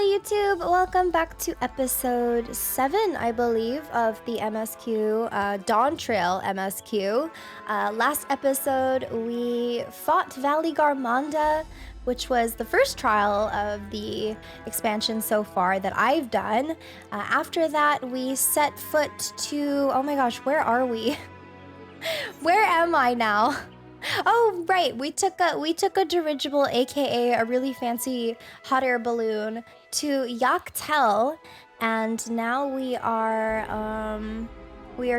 Hello YouTube, welcome back to episode 7, I believe, of the MSQ, Dawntrail MSQ. Last episode, we fought Valley Garmanda, which was the first trial of the expansion so far that I've done. After that, we set foot to, oh my gosh, where are we? Where am I now? Oh, right. We took a dirigible, aka a really fancy hot air balloon, to Yaktel, and now we are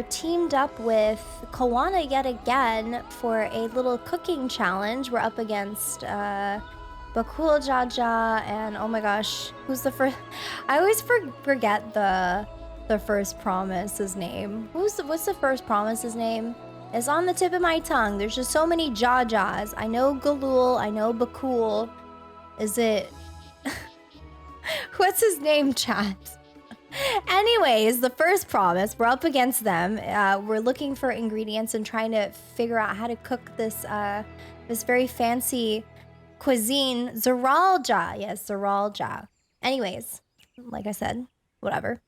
teamed up with Kawana yet again for a little cooking challenge. We're up against Bakool Ja, and oh my gosh, who's the first? I always forget the first promise's name. What's the first promise's name? It's on the tip of my tongue. There's just so many Jajas. I know Galul, I know Bakool. Is it... What's his name, chat? Anyways, the first promise, we're up against them. We're looking for ingredients and trying to figure out how to cook this this very fancy cuisine. Zoraal Ja. Yes, Zoraal Ja. Anyways, like I said, whatever.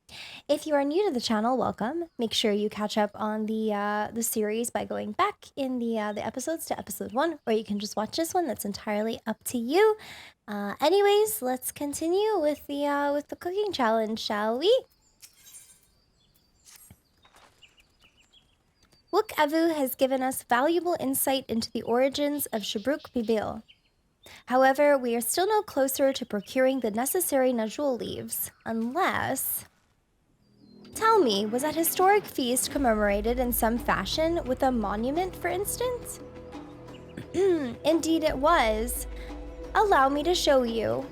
If you are new to the channel, welcome. Make sure you catch up on the series by going back in the episodes to episode 1, or you can just watch this one. That's entirely up to you. Anyways, let's continue with the cooking challenge, shall we? Wook Avu has given us valuable insight into the origins of Shabruk Bibil. However, we are still no closer to procuring the necessary Najul leaves, unless... Tell me, was that historic feast commemorated in some fashion with a monument, for instance? Indeed it was. Allow me to show you.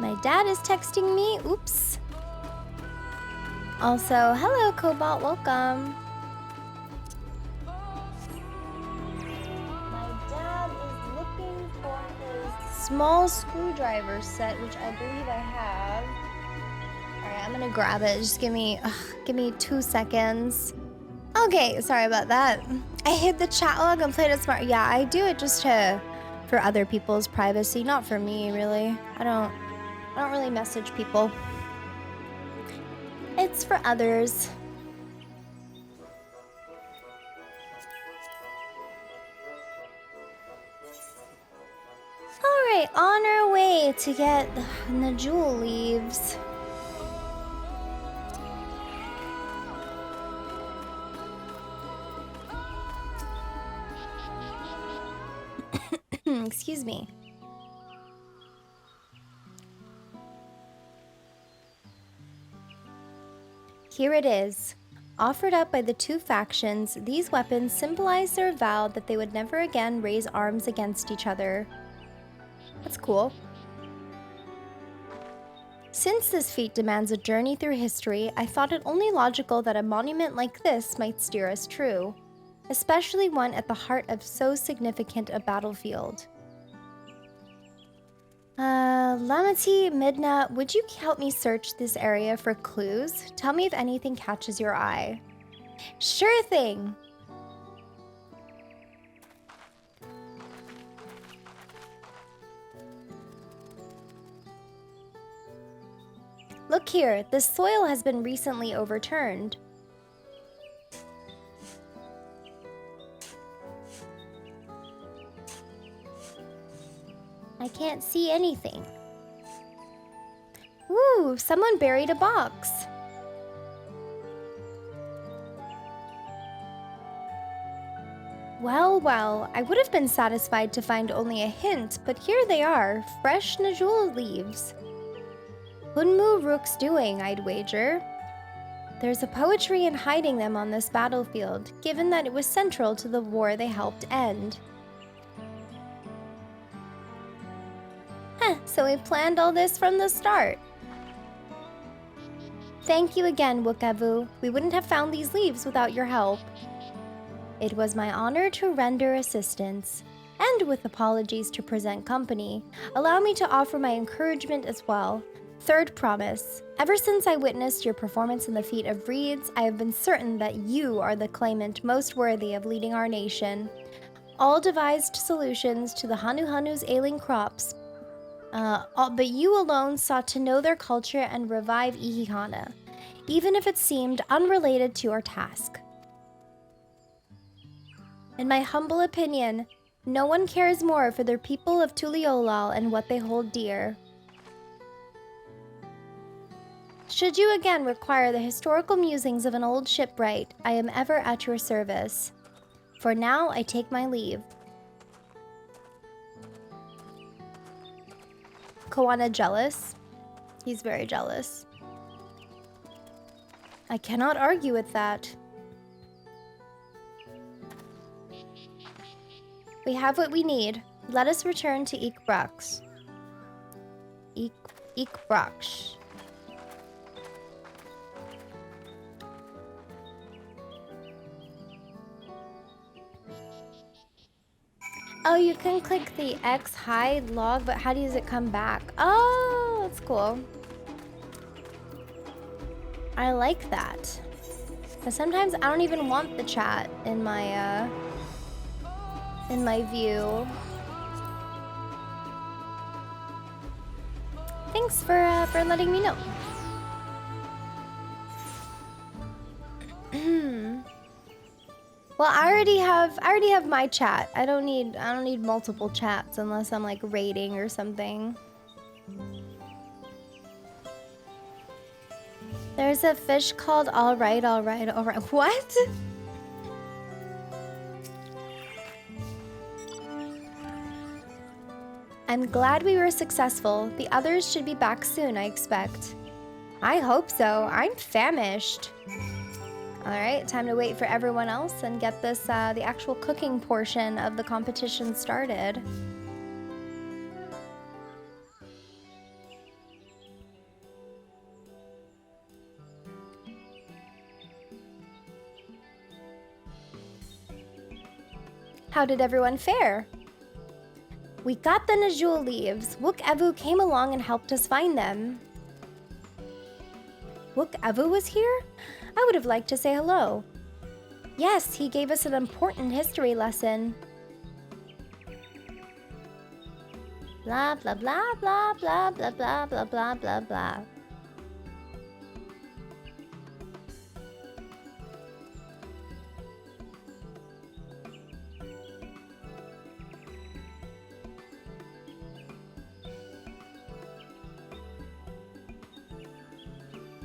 My dad is texting me. Oops. Also, hello, Cobalt. Welcome. Small screwdriver set, which I believe I have. All right, I'm gonna grab it. Just give me 2 seconds. Okay, sorry about that. I hid the chat log and played it smart. Yeah, I do it just for other people's privacy, not for me, really. I don't really message people. It's for others. Alright, on our way to get the jewel leaves. Excuse me. Here it is. Offered up by the two factions, these weapons symbolize their vow that they would never again raise arms against each other. That's cool. Since this feat demands a journey through history, I thought it only logical that a monument like this might steer us true, especially one at the heart of so significant a battlefield. Lamati, Midna, would you help me search this area for clues? Tell me if anything catches your eye. Sure thing! Look here, the soil has been recently overturned. I can't see anything. Ooh, someone buried a box. Well, I would have been satisfied to find only a hint, but here they are, fresh Najul leaves. Hunmu Rook's doing, I'd wager. There's a poetry in hiding them on this battlefield, given that it was central to the war they helped end. So we planned all this from the start. Thank you again, Wukavu. We wouldn't have found these leaves without your help. It was my honor to render assistance, and with apologies to present company, allow me to offer my encouragement as well. Third promise. Ever since I witnessed your performance in the feat of reeds, I have been certain that you are the claimant most worthy of leading our nation. All devised solutions to the Hanuhanu's ailing crops, but you alone sought to know their culture and revive Ihihana, even if it seemed unrelated to your task. In my humble opinion, no one cares more for their people of Tuliolal and what they hold dear. Should you again require the historical musings of an old shipwright, I am ever at your service. For now, I take my leave. Koana jealous? He's very jealous. I cannot argue with that. We have what we need. Let us return to Ikbrax. Ikbrax. Oh, you can click the X hide log, but how does it come back? Oh, that's cool. I like that. But sometimes I don't even want the chat in my view. Thanks for letting me know. Well, I already have my chat. I don't need multiple chats unless I'm like raiding or something. There's a fish called all right. What? I'm glad we were successful. The others should be back soon, I expect. I hope so. I'm famished. Alright, time to wait for everyone else and get this, the actual cooking portion of the competition started. How did everyone fare? We got the Najul leaves. Wook Evu came along and helped us find them. Wook Evu was here? I would have liked to say hello. Yes, he gave us an important history lesson. Blah, blah, blah, blah, blah, blah, blah, blah, blah, blah, blah.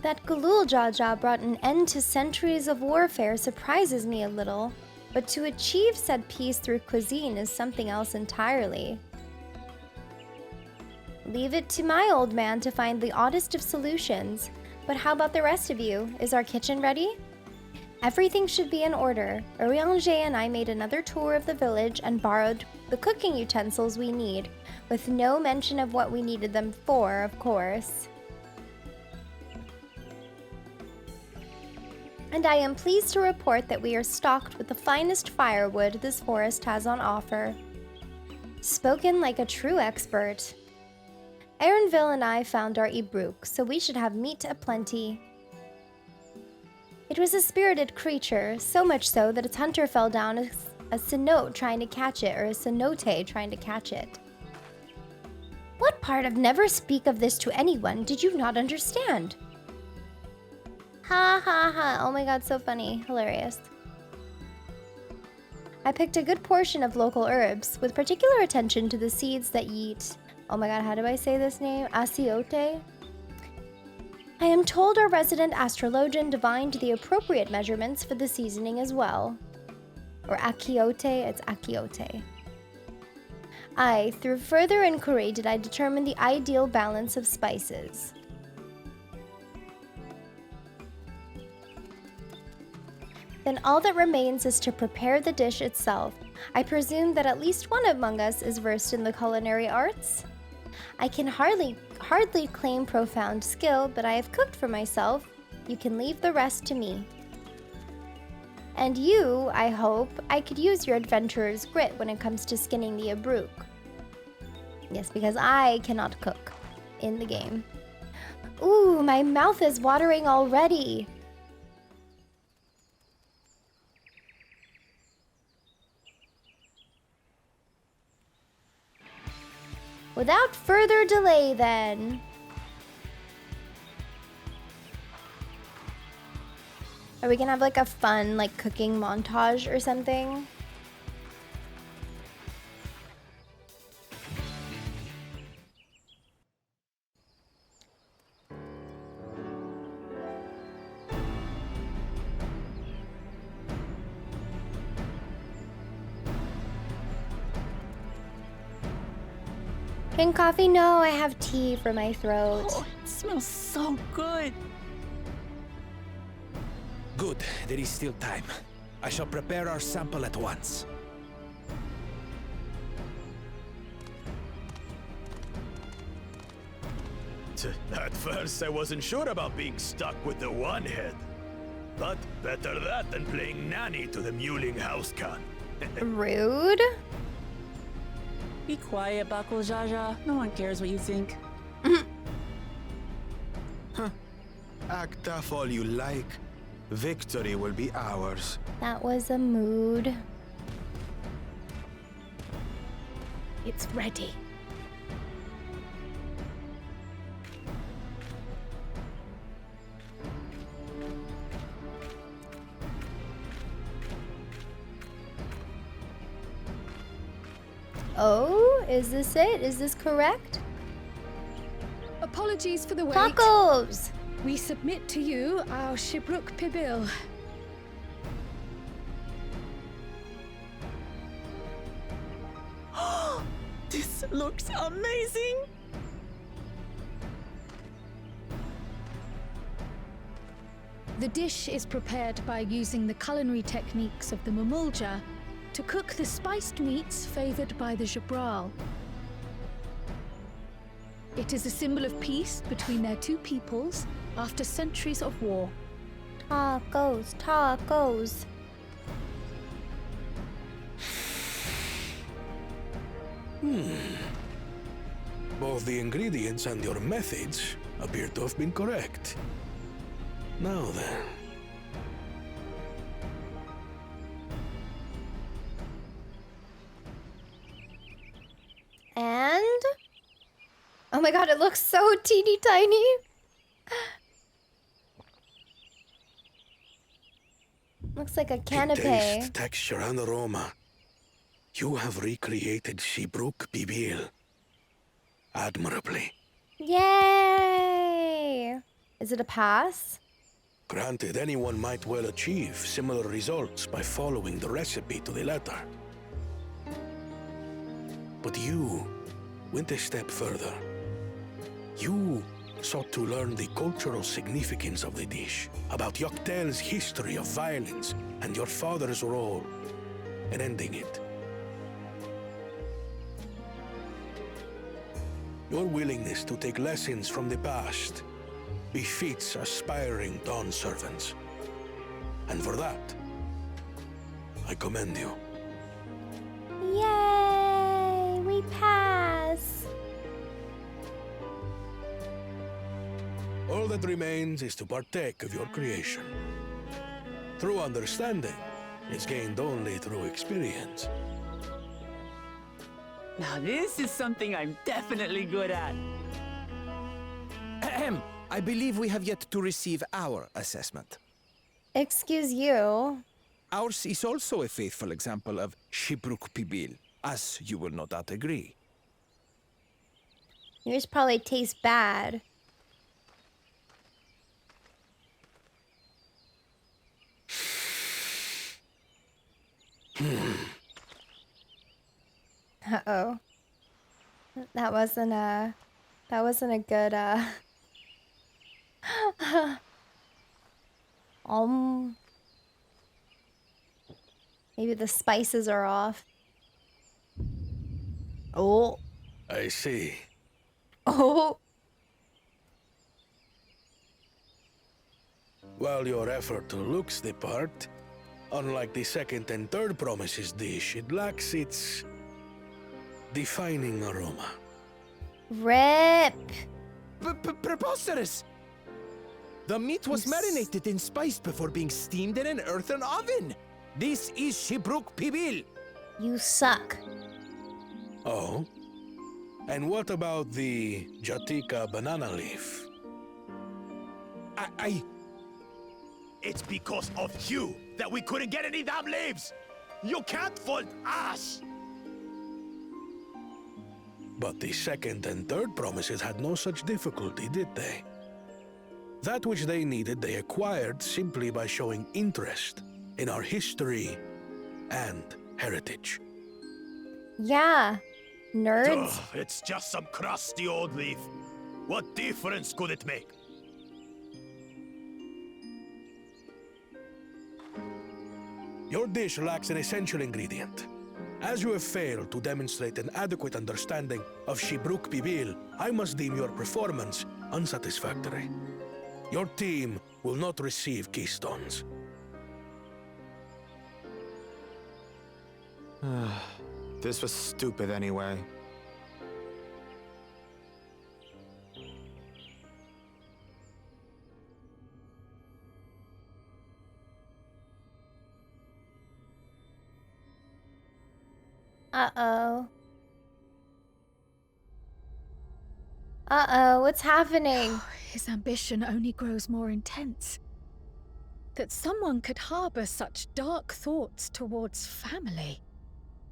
That Gulul Jaja brought an end to centuries of warfare surprises me a little, but to achieve said peace through cuisine is something else entirely. Leave it to my old man to find the oddest of solutions, but how about the rest of you? Is our kitchen ready? Everything should be in order. Urianger and I made another tour of the village and borrowed the cooking utensils we need, with no mention of what we needed them for, of course. And I am pleased to report that we are stocked with the finest firewood this forest has on offer. Spoken like a true expert. Aaronville and I found our Ibruk, so we should have meat aplenty. It was a spirited creature, so much so that its hunter fell down a cenote trying to catch it, or a cenote trying to catch it. What part of never speak of this to anyone did you not understand? Ha ha ha, oh my god, so funny, hilarious. I picked a good portion of local herbs, with particular attention to the seeds that eat, oh my god, how do I say this name? Asiote? I am told our resident astrologian divined the appropriate measurements for the seasoning as well. Or akiote, it's akiote. Through further inquiry did I determine the ideal balance of spices. Then all that remains is to prepare the dish itself. I presume that at least one among us is versed in the culinary arts? I can hardly claim profound skill, but I have cooked for myself. You can leave the rest to me. And you, I hope, I could use your adventurer's grit when it comes to skinning the Abruk. Yes, because I cannot cook in the game. Ooh, my mouth is watering already. Without further delay, then. Are we gonna have like a fun like cooking montage or something? Drink coffee? No, I have tea for my throat. Oh, it smells so good. Good, there is still time. I shall prepare our sample at once. At first, I wasn't sure about being stuck with the one head. But better that than playing nanny to the mewling housecan. Rude. Be quiet, Bakool Ja. No one cares what you think. Act tough all you like. Victory will be ours. That was a mood. It's ready. Oh, is this it? Is this correct? Apologies for the wait. Tacos! We submit to you our Shibruk Pibil. This looks amazing. The dish is prepared by using the culinary techniques of the Mamulja to cook the spiced meats favored by the Zoraal. It is a symbol of peace between their two peoples after centuries of war. Tacos, tacos. Both the ingredients and your methods appear to have been correct. Now then. And? Oh my god, it looks so teeny tiny. Looks like a In canapé. taste, texture, and aroma, you have recreated Shibruk Pibil admirably. Yay! Is it a pass? Granted, anyone might well achieve similar results by following the recipe to the letter. But you went a step further. You sought to learn the cultural significance of the dish, about Yoktel's history of violence and your father's role in ending it. Your willingness to take lessons from the past befits aspiring Dawn servants. And for that, I commend you. Yay! We pass! All that remains is to partake of your creation. True understanding is gained only through experience. Now this is something I'm definitely good at. Ahem. I believe we have yet to receive our assessment. Excuse you. Ours is also a faithful example of Shibruk Pibil, as you will no doubt agree. Yours probably tastes bad. Uh-oh. That wasn't a good, maybe the spices are off. Oh. I see. Oh. While your effort looks the part, unlike the second and third promises dish, it lacks its defining aroma. Rip. Preposterous! The meat was marinated and spiced before being steamed in an earthen oven. This is Shibruk Pibil. You suck. Oh? And what about the Jatika banana leaf? It's because of you that we couldn't get any damn leaves! You can't fault us! But the second and third promises had no such difficulty, did they? That which they needed, they acquired simply by showing interest in our history and heritage. Yeah, nerds. Ugh, it's just some crusty old leaf. What difference could it make? Your dish lacks an essential ingredient. As you have failed to demonstrate an adequate understanding of Shibruk Pibil, I must deem your performance unsatisfactory. Your team will not receive keystones. This was stupid anyway. Uh-oh. Uh-oh, what's happening? His ambition only grows more intense. That someone could harbor such dark thoughts towards family.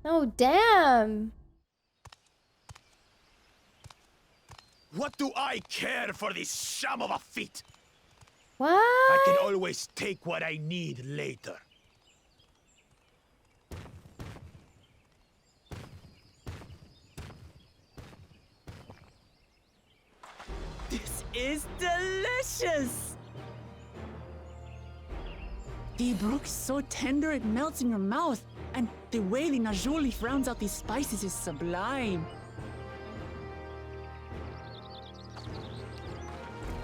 Oh, damn. What do I care for this sham of a feat? What? I can always take what I need later. This is delicious! The brook is so tender it melts in your mouth, and the way the najuli rounds out these spices is sublime.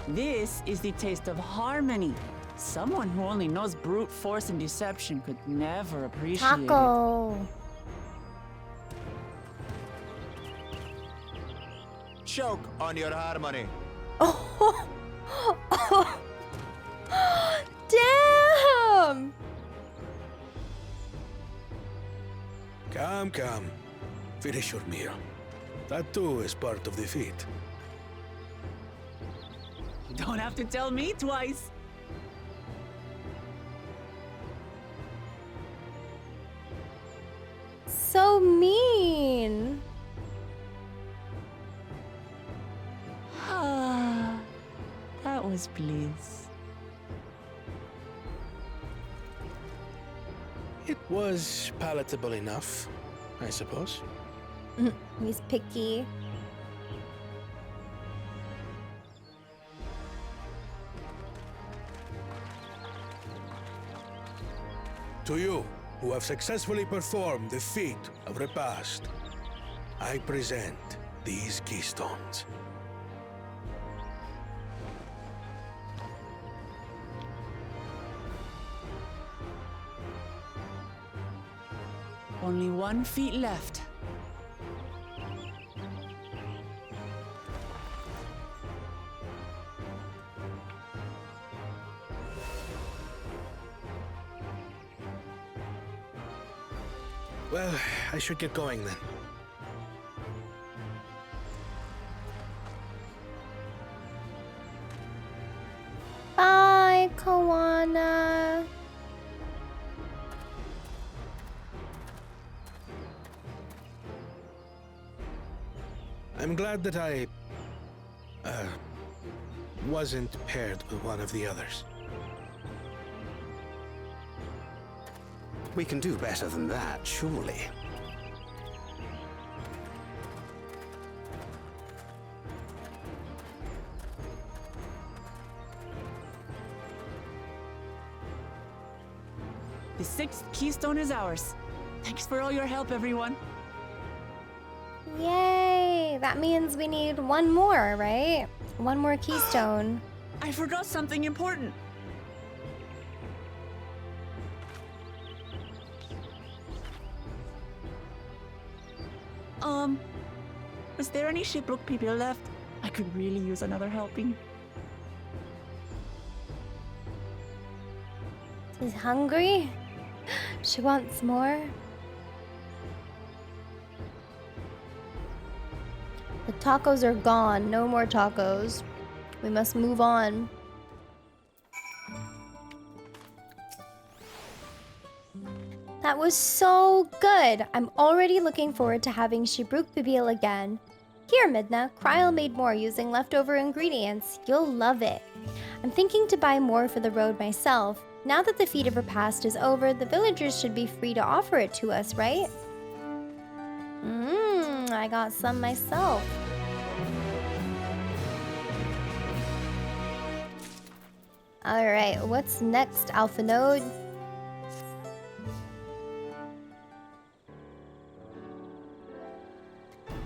This is the taste of harmony. Someone who only knows brute force and deception could never appreciate it. Taco. Choke on your harmony. Oh. Oh. Damn. Come. Finish your meal. That too is part of the feat. Don't have to tell me twice. So mean. Ah, that was bliss. It was palatable enough, I suppose. He's picky. To you, who have successfully performed the feat of repast, I present these keystones. Only 1 feet left. Well, I should get going then. Bye, Kawana. I'm glad that I wasn't paired with one of the others. We can do better than that, surely. The 6th keystone is ours. Thanks for all your help, everyone. Yay! That means we need one more, right? One more keystone. I forgot something important. Was there any Shibruk people left? I could really use another helping. She's hungry. She wants more. The tacos are gone. No more tacos. We must move on. That was so good. I'm already looking forward to having Shibruk Bibil again. Here, Midna, Kryl made more using leftover ingredients. You'll love it. I'm thinking to buy more for the road myself. Now that the feat of repast is over, the villagers should be free to offer it to us, right? I got some myself. Alright, what's next, Alpha Node?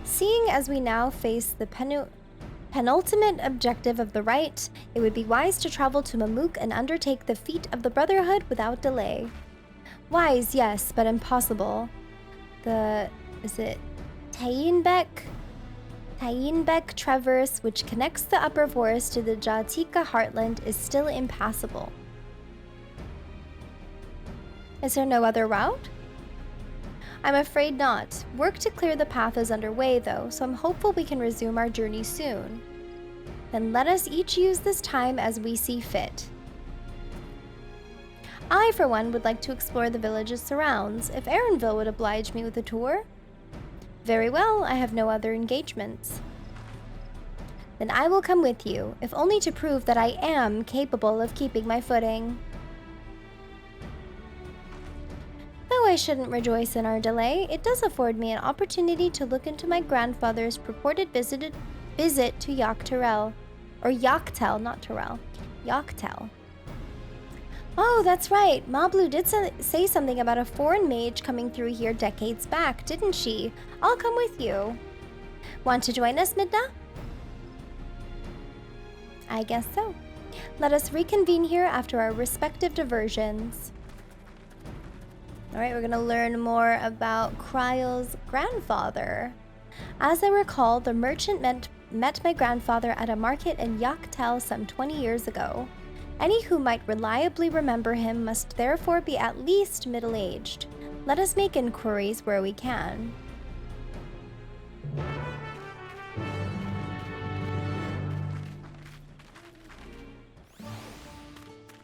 Seeing as we now face the penultimate objective of the rite, it would be wise to travel to Mamuk and undertake the feat of the Brotherhood without delay. Wise, yes, but impossible. Is it Tainbek Traverse, which connects the upper forest to the Jatika heartland, is still impassable. Is there no other route? I'm afraid not. Work to clear the path is underway, though, so I'm hopeful we can resume our journey soon. Then let us each use this time as we see fit. I, for one, would like to explore the village's surrounds, if Erenville would oblige me with a tour. Very well, I have no other engagements. Then I will come with you, if only to prove that I am capable of keeping my footing. Though I shouldn't rejoice in our delay, it does afford me an opportunity to look into my grandfather's purported visit to Yaktarel. Or Yaktel, not Terrell. Yaktel. Oh, that's right. Mablu did say something about a foreign mage coming through here decades back, didn't she? I'll come with you. Want to join us, Midna? I guess so. Let us reconvene here after our respective diversions. Alright, we're gonna learn more about Kryl's grandfather. As I recall, the merchant met my grandfather at a market in Yaktel some 20 years ago. Any who might reliably remember him must therefore be at least middle-aged. Let us make inquiries where we can.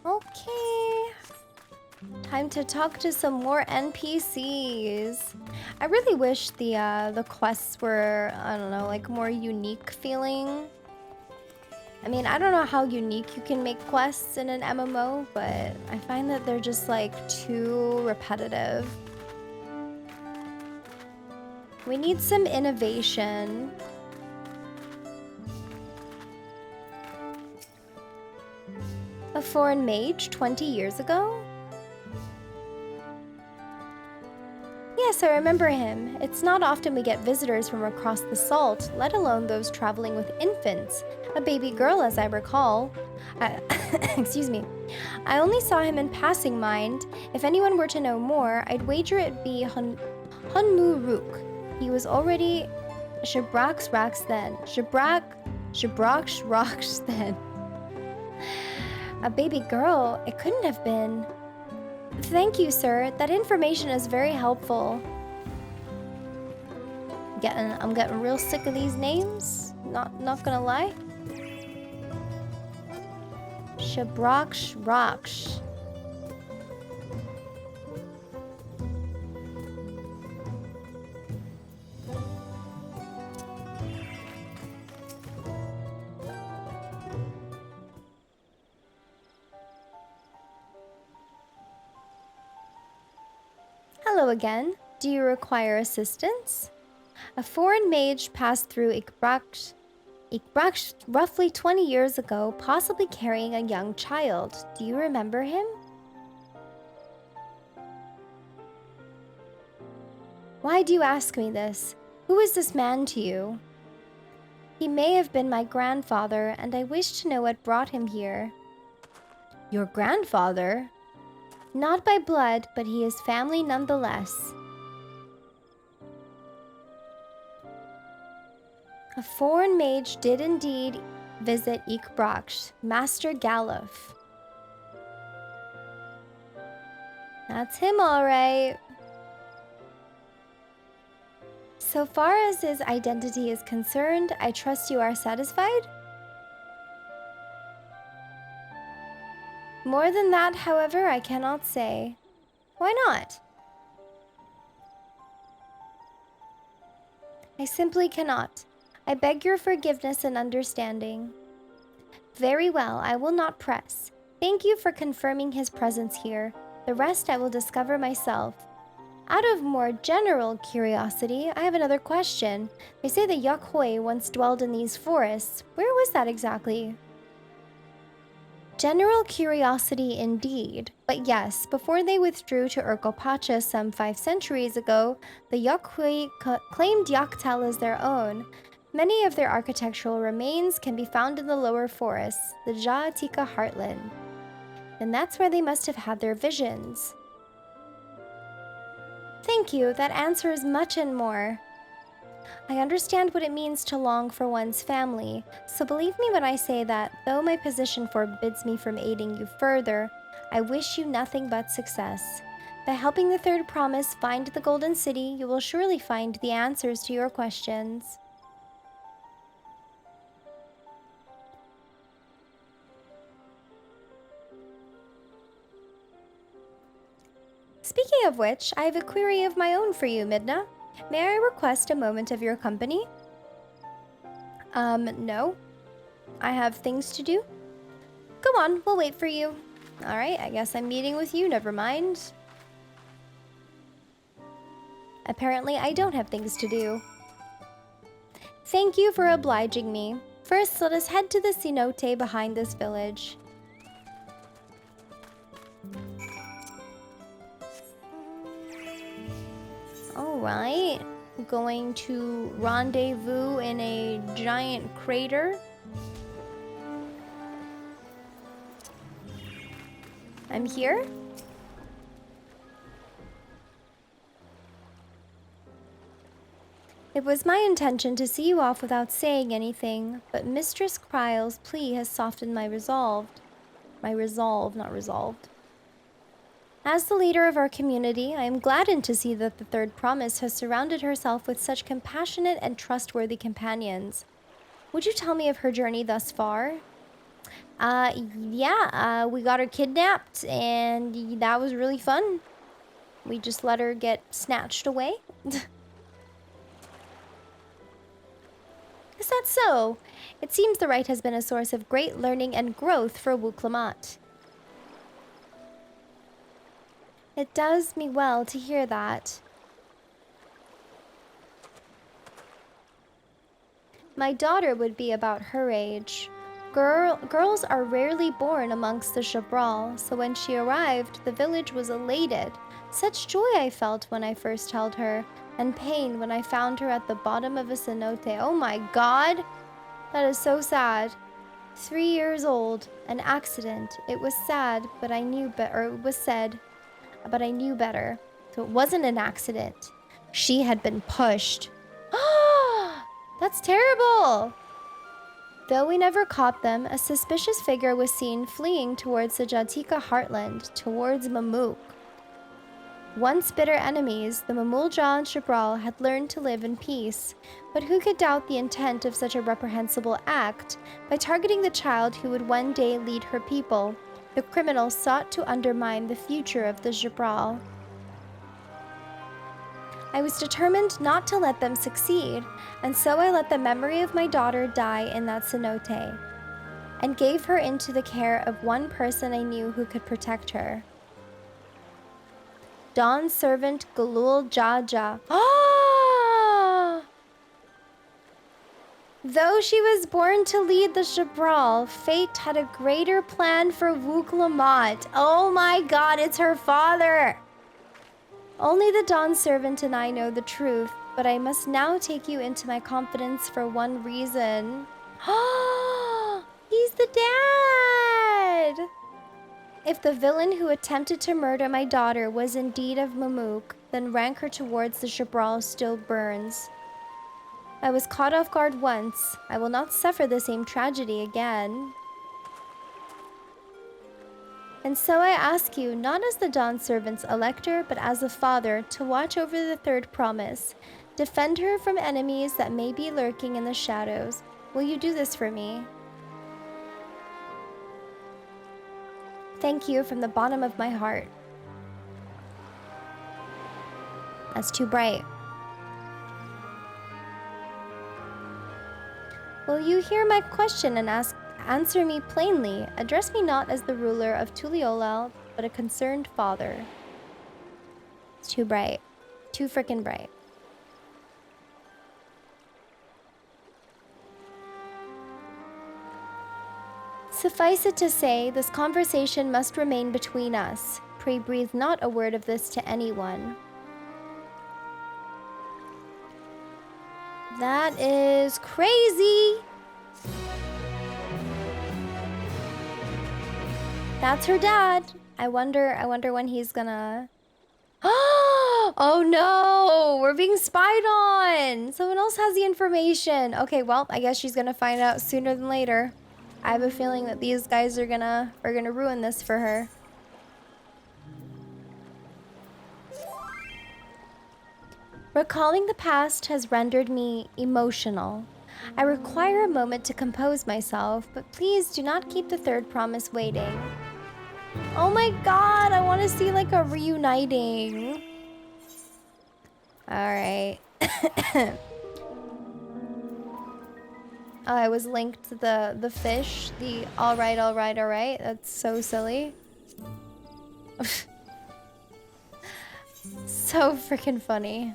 Okay. Time to talk to some more NPCs. I really wish the quests were, I don't know, like more unique feeling. I mean, I don't know how unique you can make quests in an MMO, but I find that they're just like too repetitive. We need some innovation. A foreign mage 20 years ago? Yes, I remember him. It's not often we get visitors from across the salt, let alone those traveling with infants. A baby girl, as I recall. Excuse me. I only saw him in passing, mind. If anyone were to know more, I'd wager it'd be Hunmu Rook. He was already Shabrax Rax then. Shabrax Rax then. A baby girl? It couldn't have been. Thank you, sir. That information is very helpful. I'm getting real sick of these names. Not gonna lie. Shabraksh Raksh. Hello again. Do you require assistance? A foreign mage passed through Ikbraksh roughly 20 years ago, possibly carrying a young child. Do you remember him? Why do you ask me this? Who is this man to you? He may have been my grandfather, and I wish to know what brought him here. Your grandfather? Not by blood, but he is family nonetheless. A foreign mage did indeed visit Ikbraksh, Master Galuf. That's him, all right. So far as his identity is concerned, I trust you are satisfied? More than that, however, I cannot say. Why not? I simply cannot. I beg your forgiveness and understanding. Very well, I will not press. Thank you for confirming his presence here. The rest I will discover myself. Out of more general curiosity, I have another question. They say the Yakhoi once dwelled in these forests. Where was that exactly? General curiosity indeed. But yes, before they withdrew to Urkopacha some 5 centuries ago, the Yakhoi claimed Yaktel as their own. Many of their architectural remains can be found in the lower forests, the Ja'atika heartland. And that's where they must have had their visions. Thank you, that answers much and more. I understand what it means to long for one's family, so believe me when I say that, though my position forbids me from aiding you further, I wish you nothing but success. By helping the third promise find the Golden City, you will surely find the answers to your questions. Speaking of which, I have a query of my own for you, Midna. May I request a moment of your company? No. I have things to do. Go on, we'll wait for you. Alright, I guess I'm meeting with you, never mind. Apparently, I don't have things to do. Thank you for obliging me. First, let us head to the cenote behind this village. Alright, going to rendezvous in a giant crater. I'm here? It was my intention to see you off without saying anything, but Mistress Kryle's plea has softened my resolve. Not resolved. As the leader of our community, I am gladdened to see that the third promise has surrounded herself with such compassionate and trustworthy companions. Would you tell me of her journey thus far? Yeah, we got her kidnapped, and that was really fun. We just let her get snatched away. Is that so? It seems the rite has been a source of great learning and growth for Lamat. It does me well to hear that. My daughter would be about her age. Girls are rarely born amongst the Jabral, so when she arrived, the village was elated. Such joy I felt when I first held her, and pain when I found her at the bottom of a cenote. Oh my god! That is so sad. 3 years old, an accident. It was sad, but I knew better. It was said, but I knew better. So it wasn't an accident. She had been pushed. That's terrible! Though we never caught them, a suspicious figure was seen fleeing towards the Ja'atika heartland, towards Mamuk. Once bitter enemies, the Mamulja and Jabral had learned to live in peace, but who could doubt the intent of such a reprehensible act? By targeting the child who would one day lead her people, the criminals sought to undermine the future of the Jabral. I was determined not to let them succeed, and so I let the memory of my daughter die in that cenote, and gave her into the care of one person I knew who could protect her. Dawn's servant Zoraal Ja. Though she was born to lead the Jabral, fate had a greater plan for Lamat. Oh my god, it's her father! Only the Dawn servant and I know the truth, but I must now take you into my confidence for one reason. He's the dad! If the villain who attempted to murder my daughter was indeed of Mamuk, then rancor towards the Jabral still burns. I was caught off guard once. I will not suffer the same tragedy again. And so I ask you, not as the Dawn servant's elector, but as a father, to watch over the third promise. Defend her from enemies that may be lurking in the shadows. Will you do this for me? Thank you from the bottom of my heart. That's too bright. Will you hear my question and answer me plainly? Address me not as the ruler of Tuliolal, but a concerned father. It's too bright. Too frickin' bright. Suffice it to say, this conversation must remain between us. Pray breathe not a word of this to anyone. That is crazy. That's her dad. I wonder when he's gonna... Oh no! We're being spied on! Someone else has the information. Okay, well, I guess she's gonna find out sooner than later. I have a feeling that these guys are gonna ruin this for her. Recalling the past has rendered me emotional. I require a moment to compose myself, but please do not keep the third promise waiting. Oh my god, I want to see like a reuniting. Alright. Oh, I was linked to the fish. The alright. That's so silly. So freaking funny.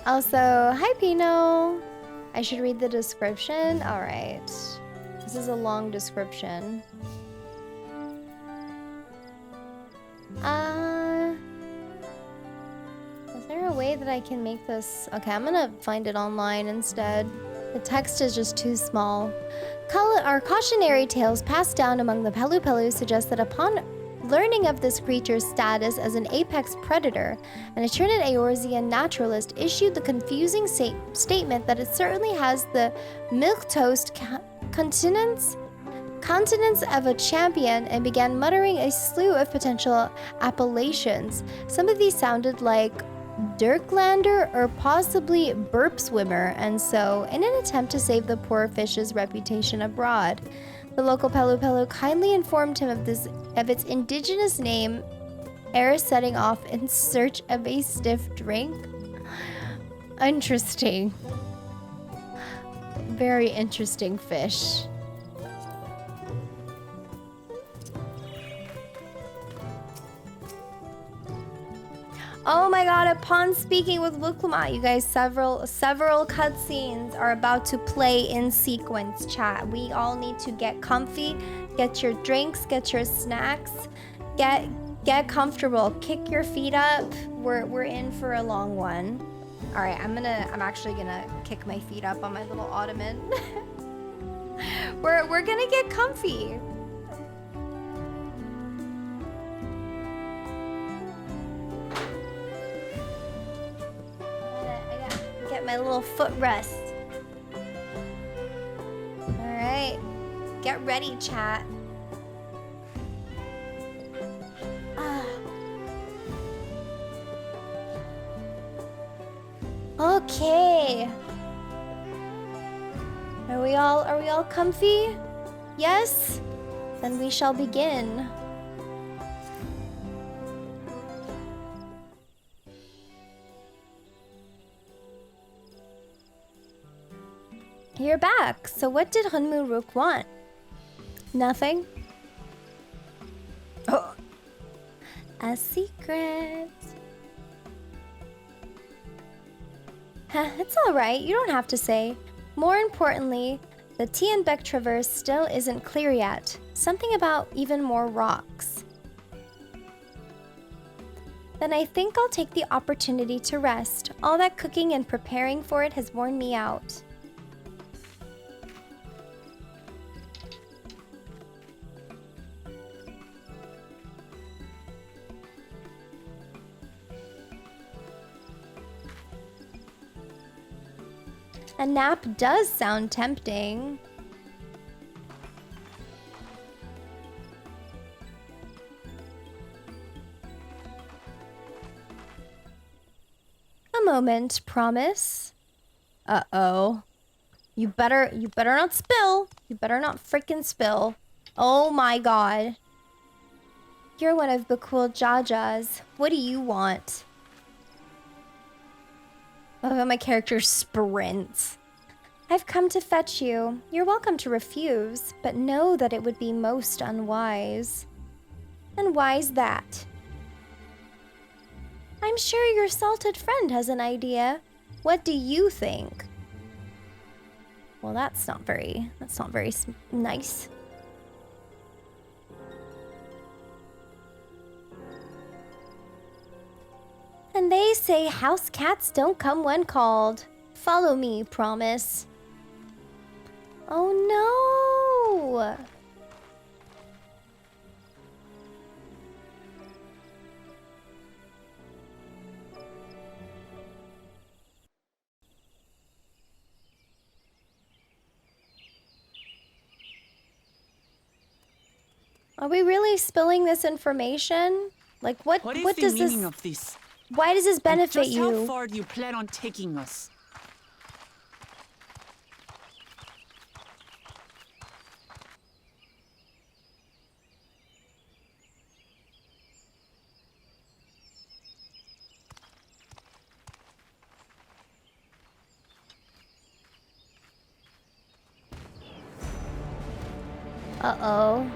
Also, hi Pino. I should read the description. Alright. This is a long description. Is there a way that I can make this? Okay, I'm gonna find it online instead. The text is just too small. Our cautionary tales passed down among the Pelu Pelu suggest that upon learning of this creature's status as an apex predator, an eternate Eorzean naturalist issued the confusing statement that it certainly has the milquetoast continence of a champion, and began muttering a slew of potential appellations. Some of these sounded like Dirklander or possibly Burp Swimmer, and so, in an attempt to save the poor fish's reputation abroad, the local Pelu Pelu kindly informed him of its indigenous name, ere setting off in search of a stiff drink. Interesting. Very interesting fish. Oh my god, upon speaking with Lamat, you guys, several cutscenes are about to play in sequence, chat. We all need to get comfy, get your drinks, get your snacks, get comfortable, kick your feet up. We're in for a long one. All right, I'm actually gonna kick my feet up on my little ottoman. We're gonna get comfy. Get my little foot rest. All right, get ready, chat. Okay. Are we all comfy? Yes? Then we shall begin. You're back. So what did Hunmu Rook want? Nothing? Oh. A secret. It's alright, you don't have to say. More importantly, the Tianbeck Traverse still isn't clear yet. Something about even more rocks. Then I think I'll take the opportunity to rest. All that cooking and preparing for it has worn me out. A nap does sound tempting. a moment, promise. Uh-oh. You better not spill. You better not freaking spill. Oh my god. You're one of Bakool Jaja's. What do you want? Oh, my character sprints. I've come to fetch you. You're welcome to refuse, but know that it would be most unwise. And why's that? I'm sure your salted friend has an idea. What do you think? Well, that's not very nice. And they say house cats don't come when called. Follow me, promise. Oh no! Are we really spilling this information? Like, what What does is the meaning of this? Why does this benefit Just you? how far do you plan on taking us? Uh-oh.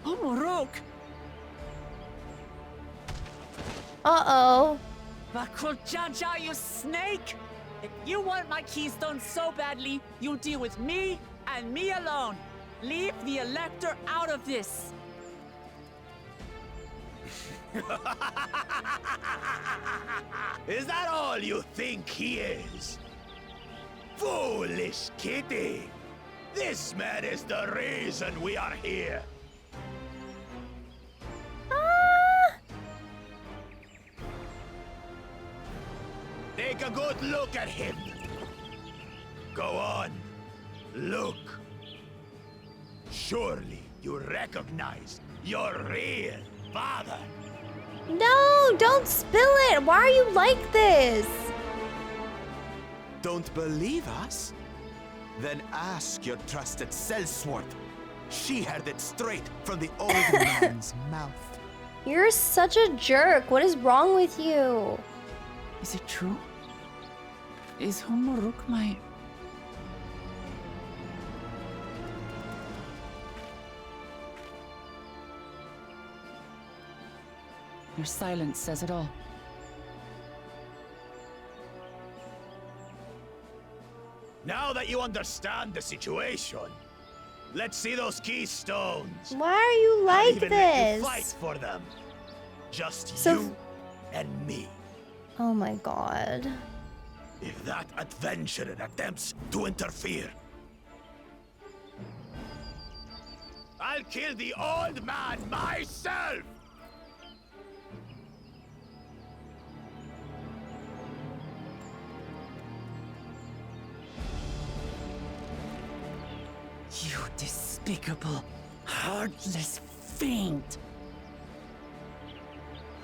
Oh, Morok! Uh-oh. Bakool Ja, you snake! If you want my keystone so badly, you deal with me and me alone. Leave the Elector out of this. Is that all you think he is? Foolish kitty! This man is the reason we are here. Take a good look at him. Go on, look. Surely you recognize your real father. No, don't spill it. Why are you like this? Don't believe us? Then ask your trusted sellsword. She heard it straight from the old man's mouth. You're such a jerk. What is wrong with you? Is it true? Is Morok my... Your silence says it all. Now that you understand the situation, let's see those keystones. Why are you I'll like even let you this? fight for them. Just So- you and me. Oh my god. If that adventurer attempts to interfere, I'll kill the old man myself! You despicable, heartless fiend!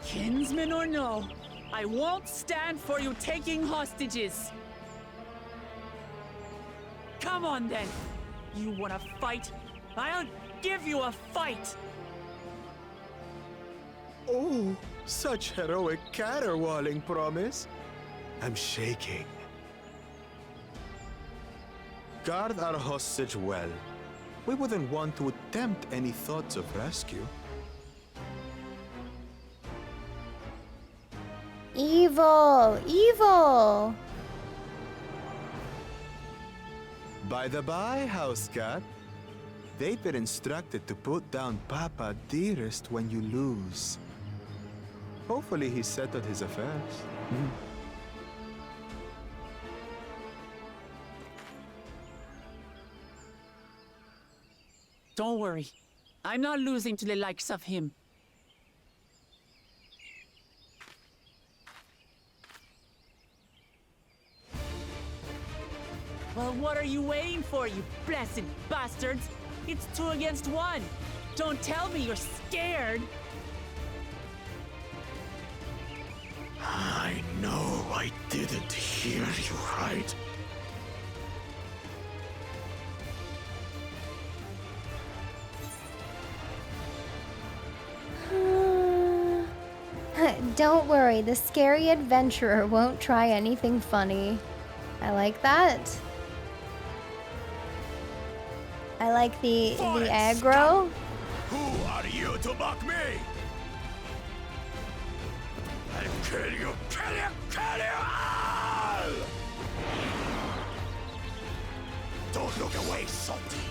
Kinsman or no, I won't stand for you taking hostages! Come on then! You wanna fight? I'll give you a fight! Oh, such heroic caterwauling promise. I'm shaking. Guard our hostage well. We wouldn't want to attempt any thoughts of rescue. Evil. Evil. By the by, house cat, they've been instructed to put down Papa dearest when you lose. Hopefully he settled his affairs. Don't worry. I'm not losing to the likes of him. Well, what are you waiting for, you blessed bastards? It's 2 against 1. Don't tell me you're scared. I know I didn't hear you right. Don't worry, the scary adventurer won't try anything funny. I like that. I like the aggro. Who are you to mock me? I'll kill you, kill you, kill you all! Don't look away, Salty.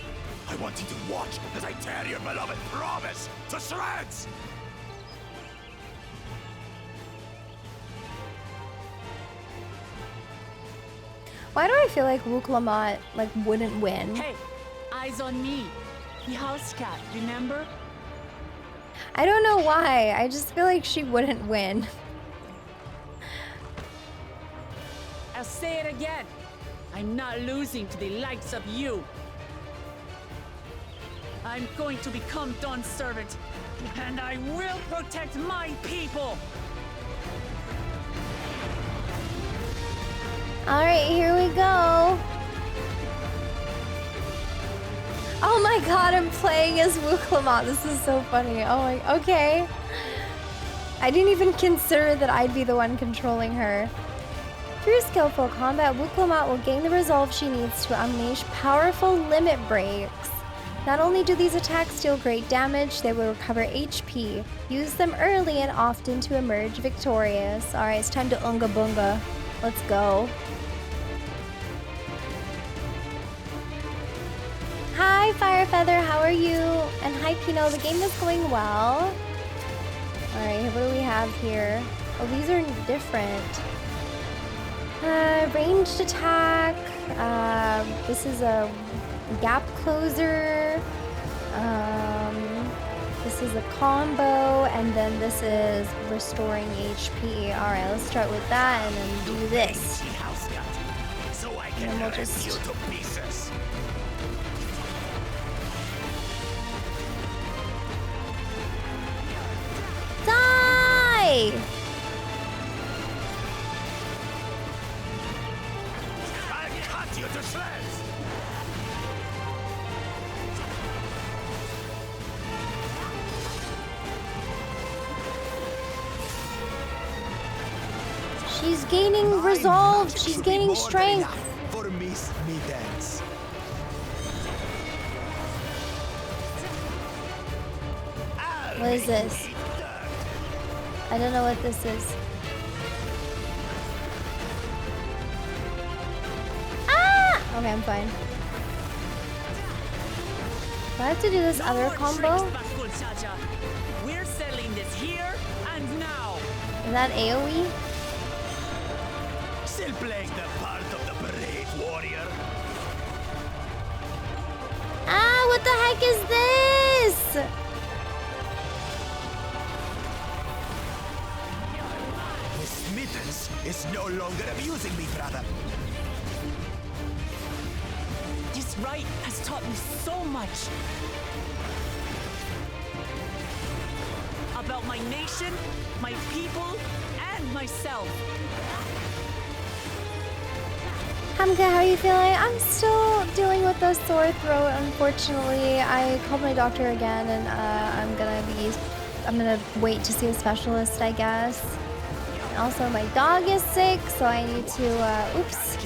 I want you to watch as I tear your beloved promise to shreds! Why do I feel like Lamat like wouldn't win? Hey, eyes on me. The house cat, remember? I don't know why. I just feel like she wouldn't win. I'll say it again. I'm not losing to the likes of you. I'm going to become Dawn's servant, and I will protect my people. All right, here we go. Oh my god, I'm playing as Lamat. This is so funny. Oh my, okay. I didn't even consider that I'd be the one controlling her. Through skillful combat, Lamat will gain the resolve she needs to unleash powerful limit breaks. Not only do these attacks deal great damage, they will recover HP. Use them early and often to emerge victorious. Alright, it's time to Unga Bunga. Let's go. Hi, Firefeather, how are you? And hi, Pino, the game is going well. Alright, what do we have here? Oh, these are different. Ranged attack. This is a gap closer. This is a combo, and then this is restoring HP. Alright, let's start with that and then do this. So I And can then we'll rip just you to pieces. die! I'll cut you to shreds. She's gaining resolve. She's gaining strength. For Miss Mittens. What is this? I don't know what this is. Ah! Okay, I'm fine. Do I have to do this other combo? Bakool, we're settling this here and now. Is that AoE? Still playing the part of the brave warrior. Ah, what the heck is this? Miss Mittens is no longer abusing me, brother. This rite has taught me so much. About my nation, my people, and myself. Hamka, how are you feeling? I'm still dealing with a sore throat, unfortunately. I called my doctor again, and I'm gonna wait to see a specialist, I guess. And also, my dog is sick, so I need to, oops.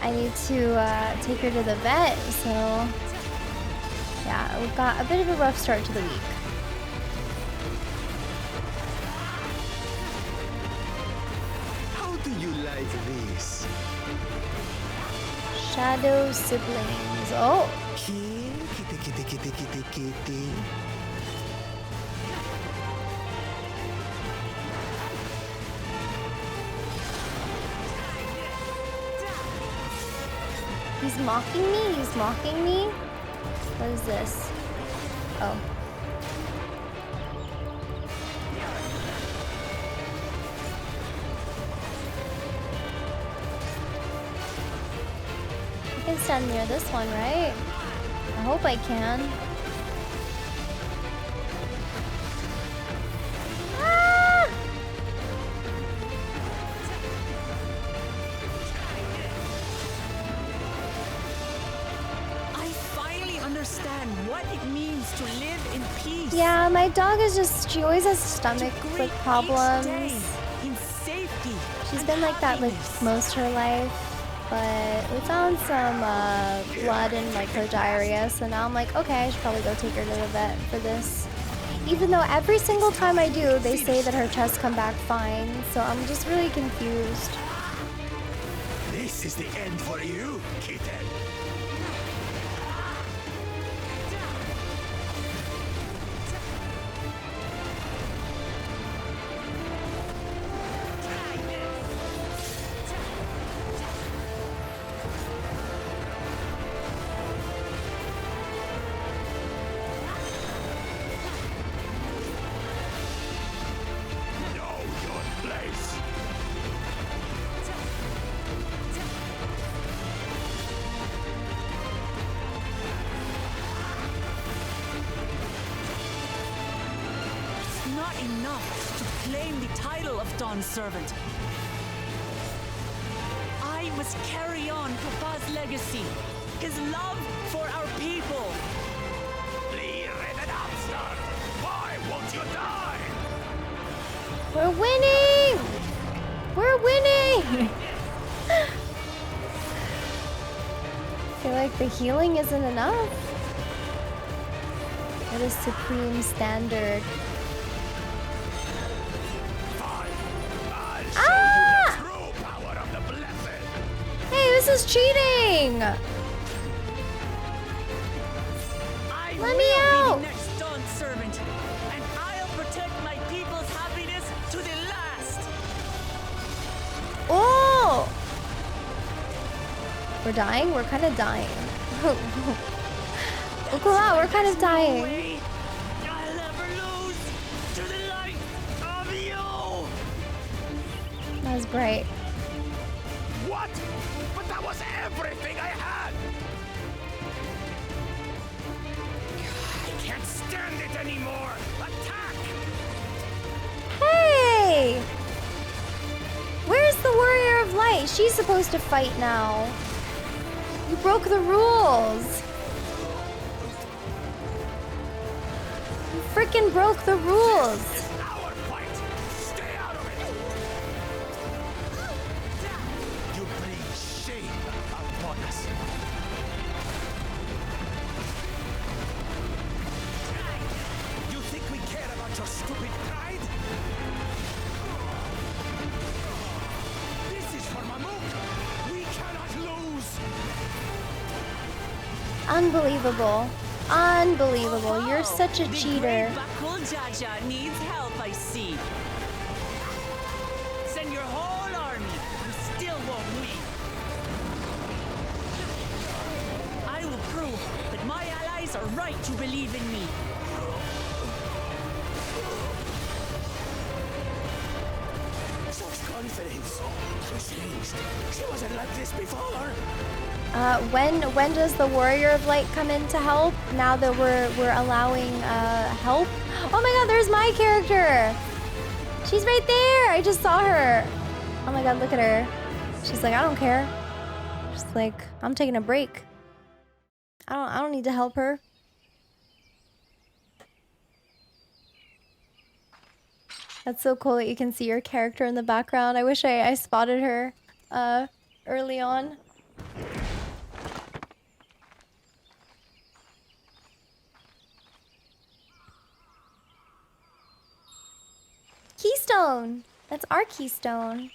I need to take her to the vet, so yeah, we've got a bit of a rough start to the week. How do you like this? Shadow siblings. Oh, Kitty, kitty, kitty, kitty, kitty. he's mocking me? He's mocking me? What is this? Oh. I can stand near this one, right? I hope I can. Ah! understand what it means to live in peace. Yeah, my dog is just, she always has stomach To greet like each problems. day in safety. She's and been like that like happiness. most her life, but we found some blood in like her diarrhea, so now I'm like, okay, I should probably go take her to the vet for this. Even though every single time I do, they say that her tests come back fine, so I'm just really confused. This is the end for you, kitten. Enough to claim the title of Dawn Servant. I must carry on Papa's legacy, his love for our people. Why won't you die? We're winning! We're winning! I feel like the healing isn't enough. What is supreme standard? Hey, this is cheating! Let me out! Be the next Dawn Servant, and I'll protect my people's happiness to the last. Oh! We're dying? We're kind of dying. Look around, we're kind of dying. I'll never lose to the light of you. That was bright. What? But that was everything I had! I can't stand it anymore! Attack! Hey! Where's the Warrior of Light? She's supposed to fight now. You broke the rules. You freaking broke the rules. Unbelievable. Unbelievable. You're such a cheater. Bakool Ja needs help, I see. Send your whole army. You still won't win. I will prove that my allies are right to believe in me. Such confidence. She changed. She wasn't like this before. When does the Warrior of Light come in to help? Now that we're allowing help? Oh my god, there's my character! She's right there! I just saw her! Oh my god, look at her. She's like, I don't care. She's like, I'm taking a break. I don't need to help her. That's so cool that you can see your character in the background. I wish I spotted her early on. Keystone! That's our keystone.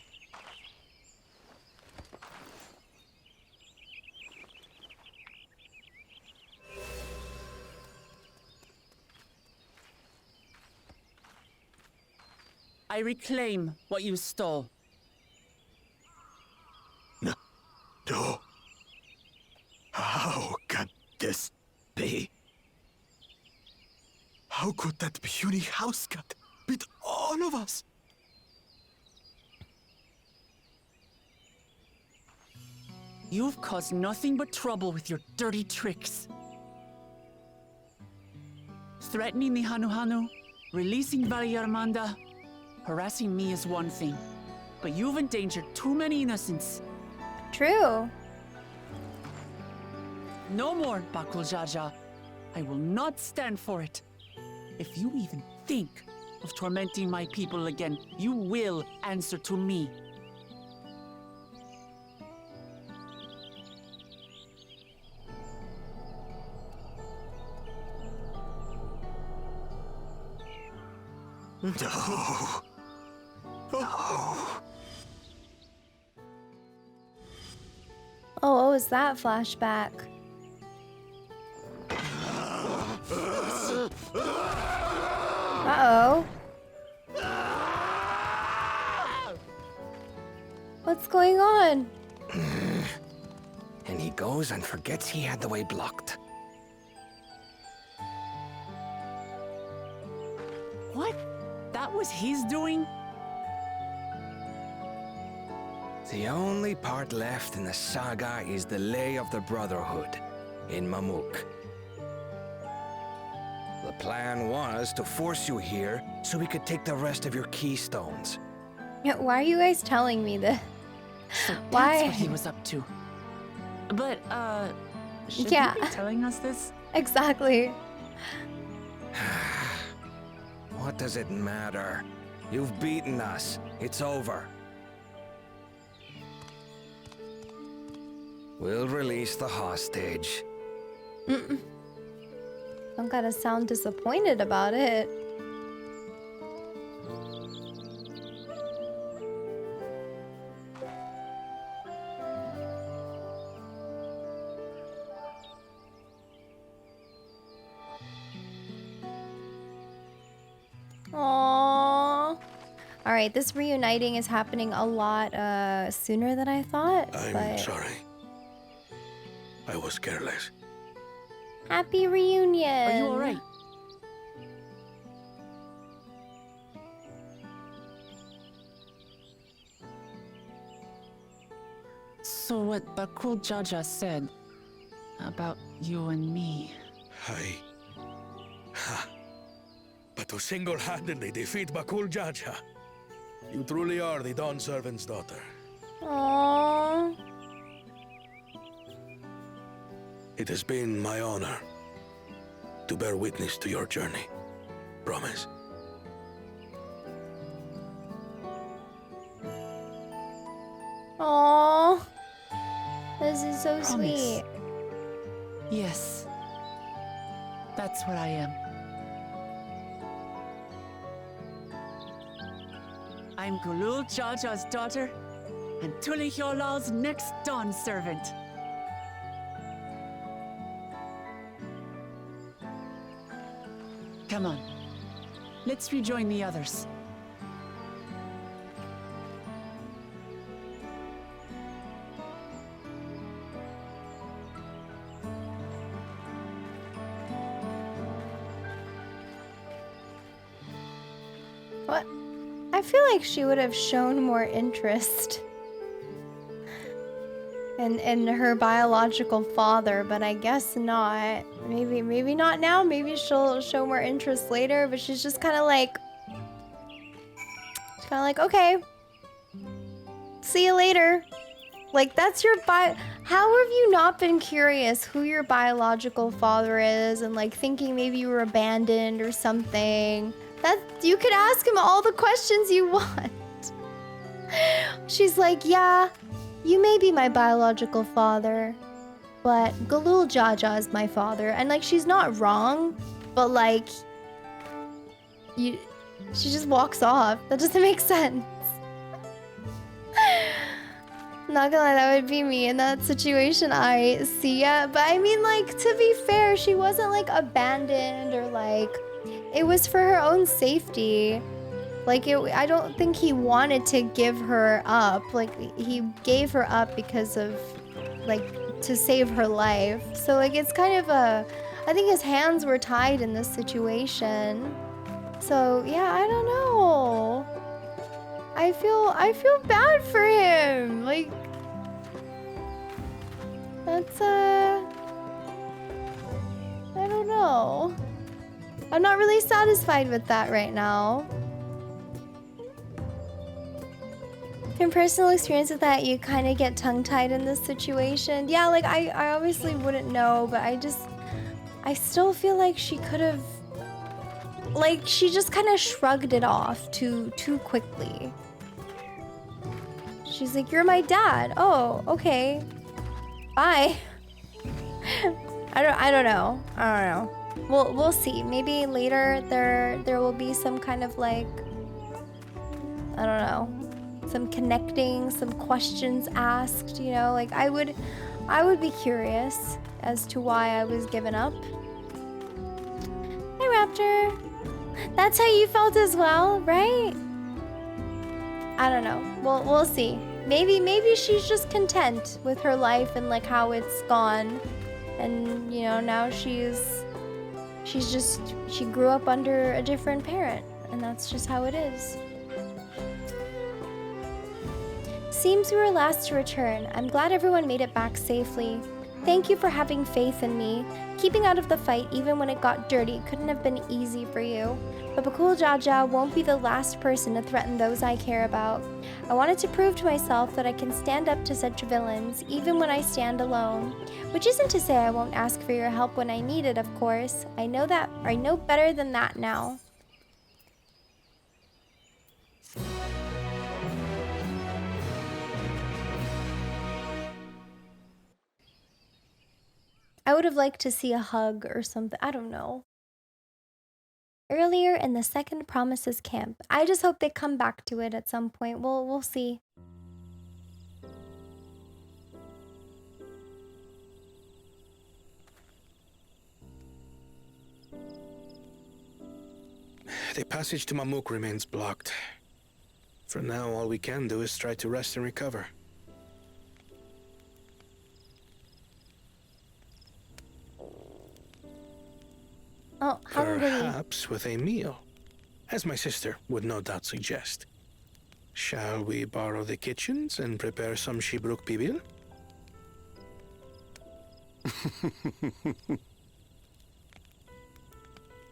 I reclaim what you stole. No. How can this be? How could that puny house cat beat all of us? You've caused nothing but trouble with your dirty tricks. Threatening the Hanuhanu, releasing Valyarmanda, harassing me is one thing, but you've endangered too many innocents. True. No more, Bakool Ja. I will not stand for it. If you even think of tormenting my people again, you will answer to me. No. No. Oh, what was that flashback? Uh-oh. What's going on? And he goes and forgets he had the way blocked. What? That was his doing? The only part left in the saga is the Lay of the Brotherhood in Mamuk. The plan was to force you here so we could take the rest of your keystones. Yeah, why are you guys telling me this? So Why? that's what he was up to. But, should Yeah. he be telling us this? Exactly. What does it matter? You've beaten us. It's over. We'll release the hostage. Don't gotta sound disappointed about it. Aww. Alright, this reuniting is happening a lot sooner than I thought. I'm but sorry. I was careless. happy reunion. Are you alright? So what Bakool Ja said about you and me. But to single-handedly defeat Bakool Ja, you truly are the Dawn Servant's daughter. Aww. It has been my honor to bear witness to your journey. Promise. Aww. This is so Promise. sweet. Yes. That's what I am. I'm Gulul Jaja's daughter, and Tulihyolal's next Dawn servant. Come on. Let's rejoin the others. What? I feel like she would have shown more interest in her biological father, but I guess not. Maybe not now. Maybe she'll show more interest later, but she's just kind of like, okay, see you later. Like, that's your how have you not been curious who your biological father is and like thinking maybe you were abandoned or something? That you could ask him all the questions you want. She's like, yeah, you may be my biological father, but Gulul Jaja is my father. And like, she's not wrong, but like, she just walks off. That doesn't make sense. Not gonna lie, that would be me in that situation. I see ya. But I mean, like, to be fair, she wasn't like abandoned or like, it was for her own safety. Like, I don't think he wanted to give her up. Like, he gave her up because of, like, to save her life. So, like, it's kind of I think his hands were tied in this situation. So, yeah, I don't know. I feel bad for him. Like, that's, I don't know. I'm not really satisfied with that right now. From personal experience with that, you kind of get tongue-tied in this situation. Yeah, like, I obviously wouldn't know, but I I still feel like she could have, like, she just kind of shrugged it off too quickly. She's like, "You're my dad. Oh, okay. Bye." I don't know. We'll see. Maybe later there will be some kind of like, I don't know, some connecting, some questions asked, you know, like I would be curious as to why I was given up. Hey Raptor. That's how you felt as well, right? I don't know. We'll see. Maybe she's just content with her life and like how it's gone. And you know, now she grew up under a different parent, and that's just how it is. Seems we were last to return. I'm glad everyone made it back safely. Thank you for having faith in me. Keeping out of the fight even when it got dirty couldn't have been easy for you. But Bakool Ja won't be the last person to threaten those I care about. I wanted to prove to myself that I can stand up to such villains, even when I stand alone. Which isn't to say I won't ask for your help when I need it, of course. I know better than that now. I would have liked to see a hug or something. I don't know. Earlier in the second Promises camp. I just hope they come back to it at some point. We'll see. The passage to Mamuk remains blocked. For now, all we can do is try to rest and recover. Oh, hungry. Perhaps with a meal, as my sister would no doubt suggest. Shall we borrow the kitchens and prepare some Shibruk Bibil?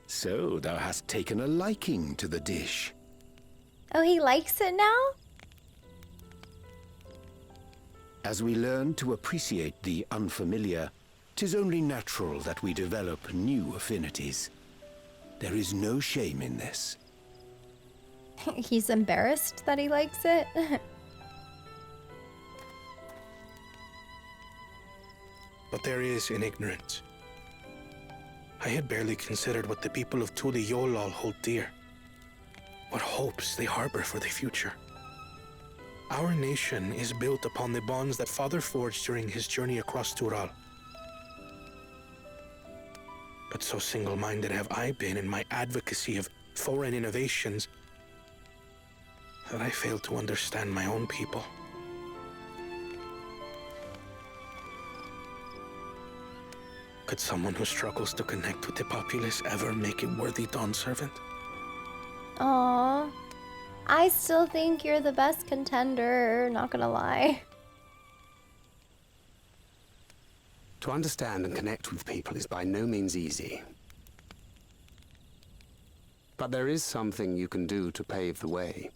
So thou hast taken a liking to the dish. Oh, he likes it now? As we learn to appreciate the unfamiliar, 'tis only natural that we develop new affinities. There is no shame in this. He's embarrassed that he likes it. But there is in ignorance. I had barely considered what the people of Tuli Yolal hold dear. What hopes they harbor for the future. Our nation is built upon the bonds that Father forged during his journey across Tural. But so single-minded have I been in my advocacy of foreign innovations that I failed to understand my own people. Could someone who struggles to connect with the populace ever make a worthy Dawn servant? Aww. I still think you're the best contender, not gonna lie. To understand and connect with people is by no means easy. But there is something you can do to pave the way.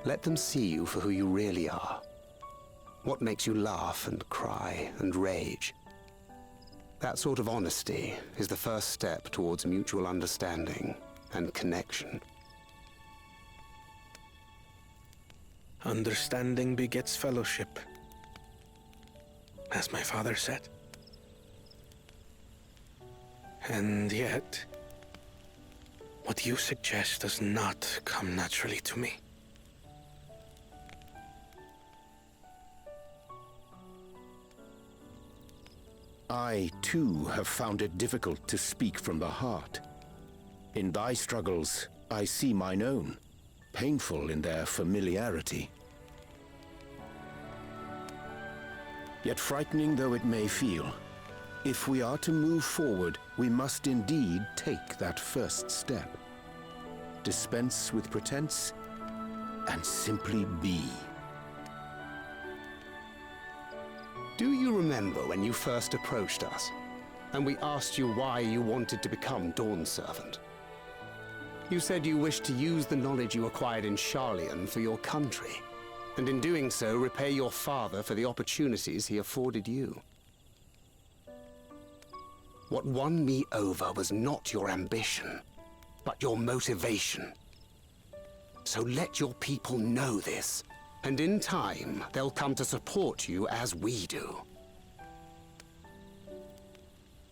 Let them see you for who you really are. What makes you laugh and cry and rage. That sort of honesty is the first step towards mutual understanding and connection. Understanding begets fellowship, as my father said. And yet, what you suggest does not come naturally to me. I, too, have found it difficult to speak from the heart. In thy struggles, I see mine own, painful in their familiarity. Yet frightening though it may feel, if we are to move forward, we must indeed take that first step. Dispense with pretense, and simply be. Do you remember when you first approached us, and we asked you why you wanted to become Dawn Servant? You said you wished to use the knowledge you acquired in Sharlayan for your country, and in doing so repay your father for the opportunities he afforded you. What won me over was not your ambition, but your motivation. So let your people know this, and in time, they'll come to support you as we do.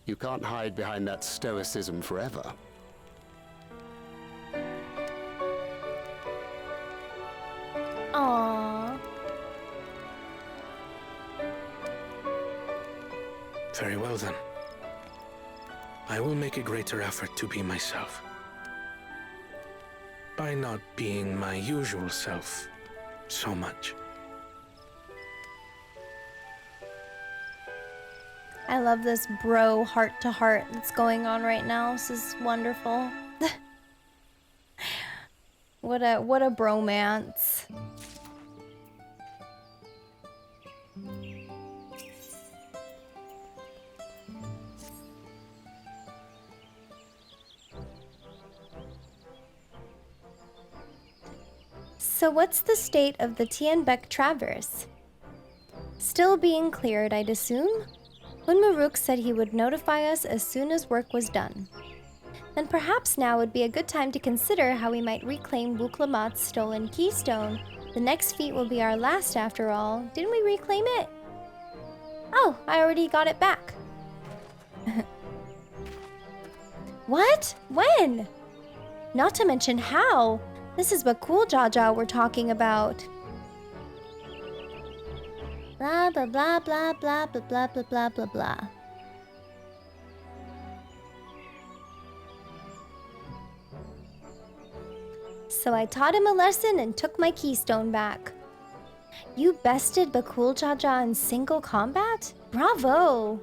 You can't hide behind that stoicism forever. Aww. Very well then. I will make a greater effort to be myself. By not being my usual self so much. I love this bro heart-to-heart that's going on right now. This is wonderful. What a bromance. So what's the state of the Tianbek Traverse? Still being cleared, I'd assume? Hunmaruk said he would notify us as soon as work was done. Then perhaps now would be a good time to consider how we might reclaim Lamat's stolen keystone. The next feat will be our last after all. Didn't we reclaim it? Oh, I already got it back. What? When? Not to mention how. This is Bakool Jaja we're talking about. Blah blah blah blah blah blah blah blah blah blah blah. So I taught him a lesson and took my keystone back. You bested Bakool Jaja in single combat? Bravo!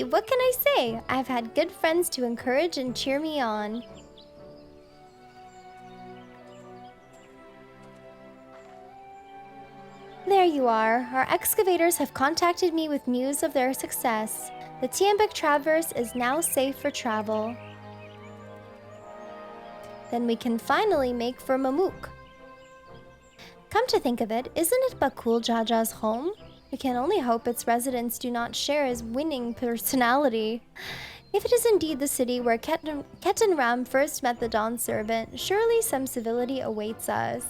What can I say? I've had good friends to encourage and cheer me on. There you are. Our excavators have contacted me with news of their success. The Tianbek Traverse is now safe for travel. Then we can finally make for Mamuk. Come to think of it, isn't it Bakool Jaja's home? We can only hope its residents do not share his winning personality. If it is indeed the city where Ketan Ram first met the Dawn Servant, surely some civility awaits us.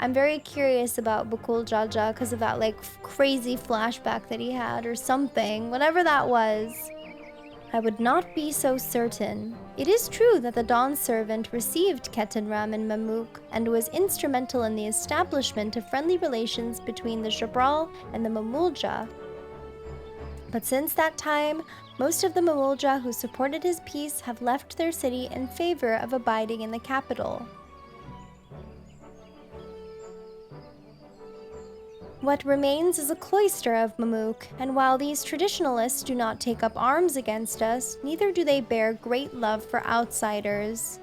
I'm very curious about Bakool Jaja because of that like crazy flashback that he had or something, whatever that was. I would not be so certain. It is true that the Dawn Servant received Ketan Ram in Mamuk and was instrumental in the establishment of friendly relations between the Zoraal and the Mamulja. But since that time, most of the Mamulja who supported his peace have left their city in favor of abiding in the capital. What remains is a cloister of Mamuk, and while these traditionalists do not take up arms against us, neither do they bear great love for outsiders.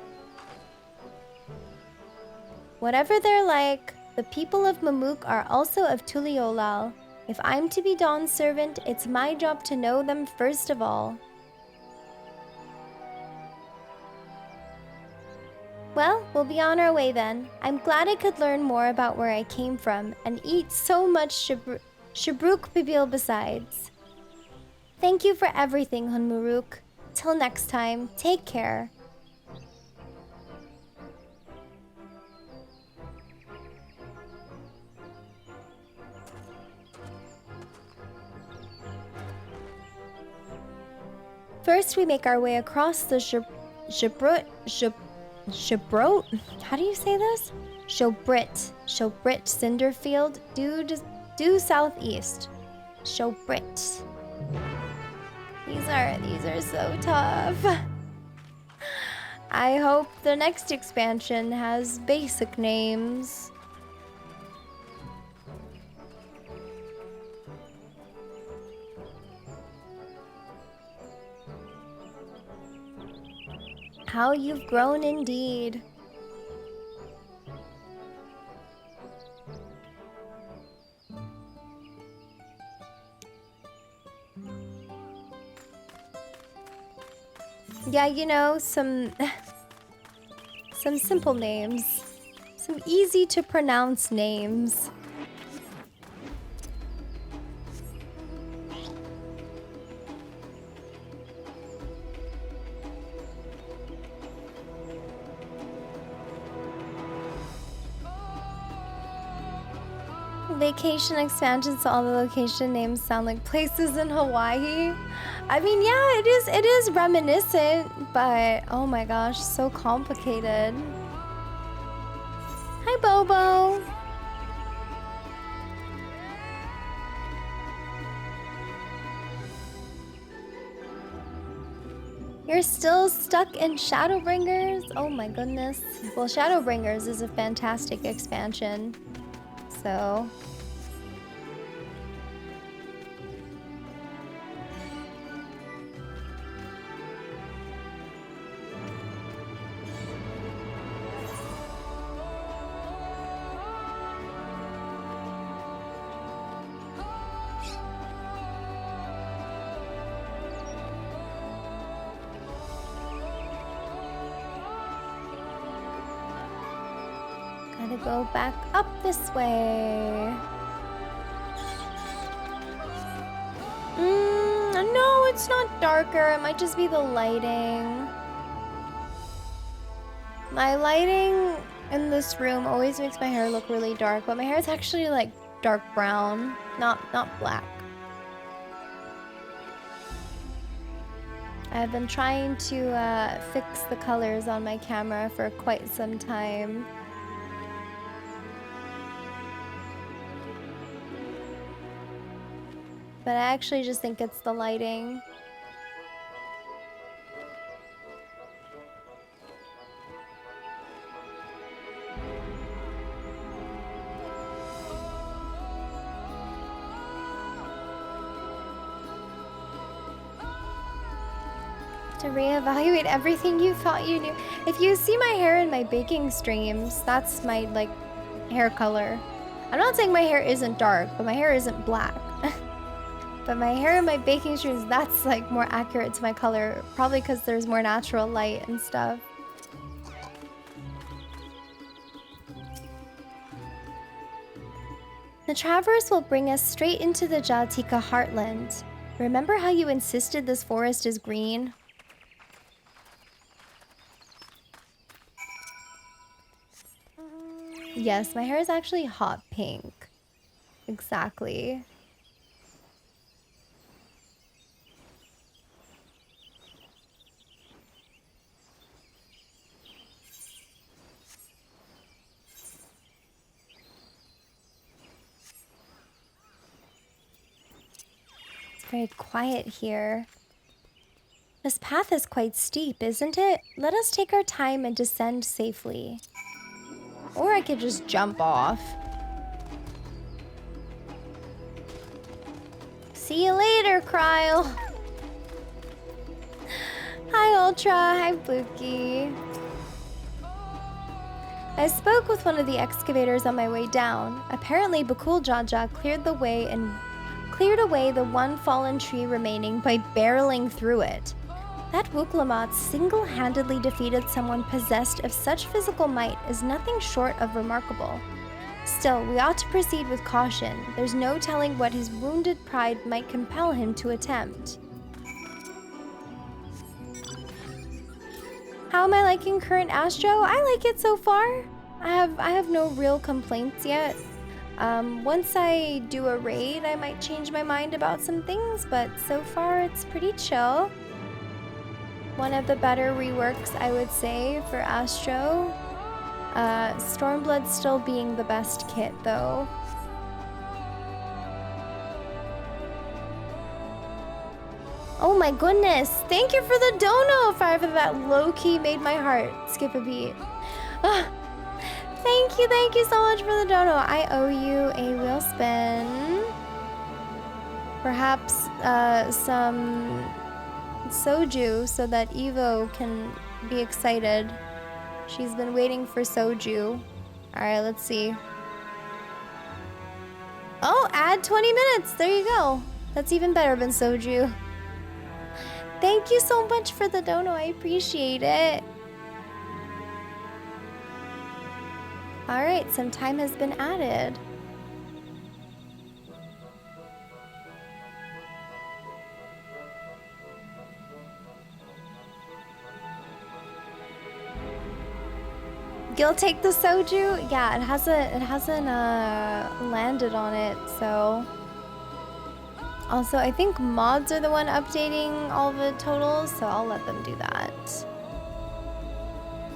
Whatever they're like, the people of Mamuk are also of Tuliolal. If I'm to be Dawn's servant, it's my job to know them first of all. Well, we'll be on our way then. I'm glad I could learn more about where I came from and eat so much Shabruk Bibil besides. Thank you for everything, Hunmaruk. Till next time, take care. First, we make our way across the Shabrut? How do you say this? Shobrit Cinderfield due southeast. Shobrit. These are so tough. I hope the next expansion has basic names. How you've grown indeed. Yeah, you know, some simple names. Some easy to pronounce names. Vacation expansions, so all the location names sound like places in Hawaii. I mean, yeah, it is reminiscent, but oh my gosh, so complicated. Hi, Bobo. You're still stuck in Shadowbringers? Oh my goodness. Well, Shadowbringers is a fantastic expansion, so... Gotta go back up this way. No, it's not darker. It might just be the lighting. My lighting in this room always makes my hair look really dark, but my hair is actually like dark brown, not black. I've been trying to fix the colors on my camera for quite some time. But I actually just think it's the lighting. To reevaluate everything you thought you knew. If you see my hair in my baking streams, that's my like hair color. I'm not saying my hair isn't dark, but my hair isn't black. But my hair in my baking streams, that's like more accurate to my color. Probably because there's more natural light and stuff. The traverse will bring us straight into the Jaltika heartland. Remember how you insisted this forest is green? Yes, my hair is actually hot pink. Exactly. Very quiet here. This path is quite steep, isn't it? Let us take our time and descend safely. Or I could just jump off. See you later, Kryle. Hi, Ultra. Hi, Buki. I spoke with one of the excavators on my way down. Apparently, Bakool Ja cleared away the one fallen tree remaining by barreling through it. That Lamat single-handedly defeated someone possessed of such physical might is nothing short of remarkable. Still, we ought to proceed with caution. There's no telling what his wounded pride might compel him to attempt. How am I liking current Astro? I like it so far. I have no real complaints yet. Once I do a raid, I might change my mind about some things, but so far it's pretty chill. One of the better reworks, I would say, for Astro. Stormblood still being the best kit, though. Oh my goodness! Thank you for the dono, Fire, for that low-key made my heart skip a beat. Thank you so much for the dono. I owe you a wheel spin. Perhaps some soju so that Evo can be excited. She's been waiting for soju. Alright, let's see. Oh, add 20 minutes. There you go. That's even better than soju. Thank you so much for the dono. I appreciate it. Alright, some time has been added. You'll take the soju? Yeah, it hasn't landed on it, so. Also, I think mods are the one updating all the totals, so I'll let them do that.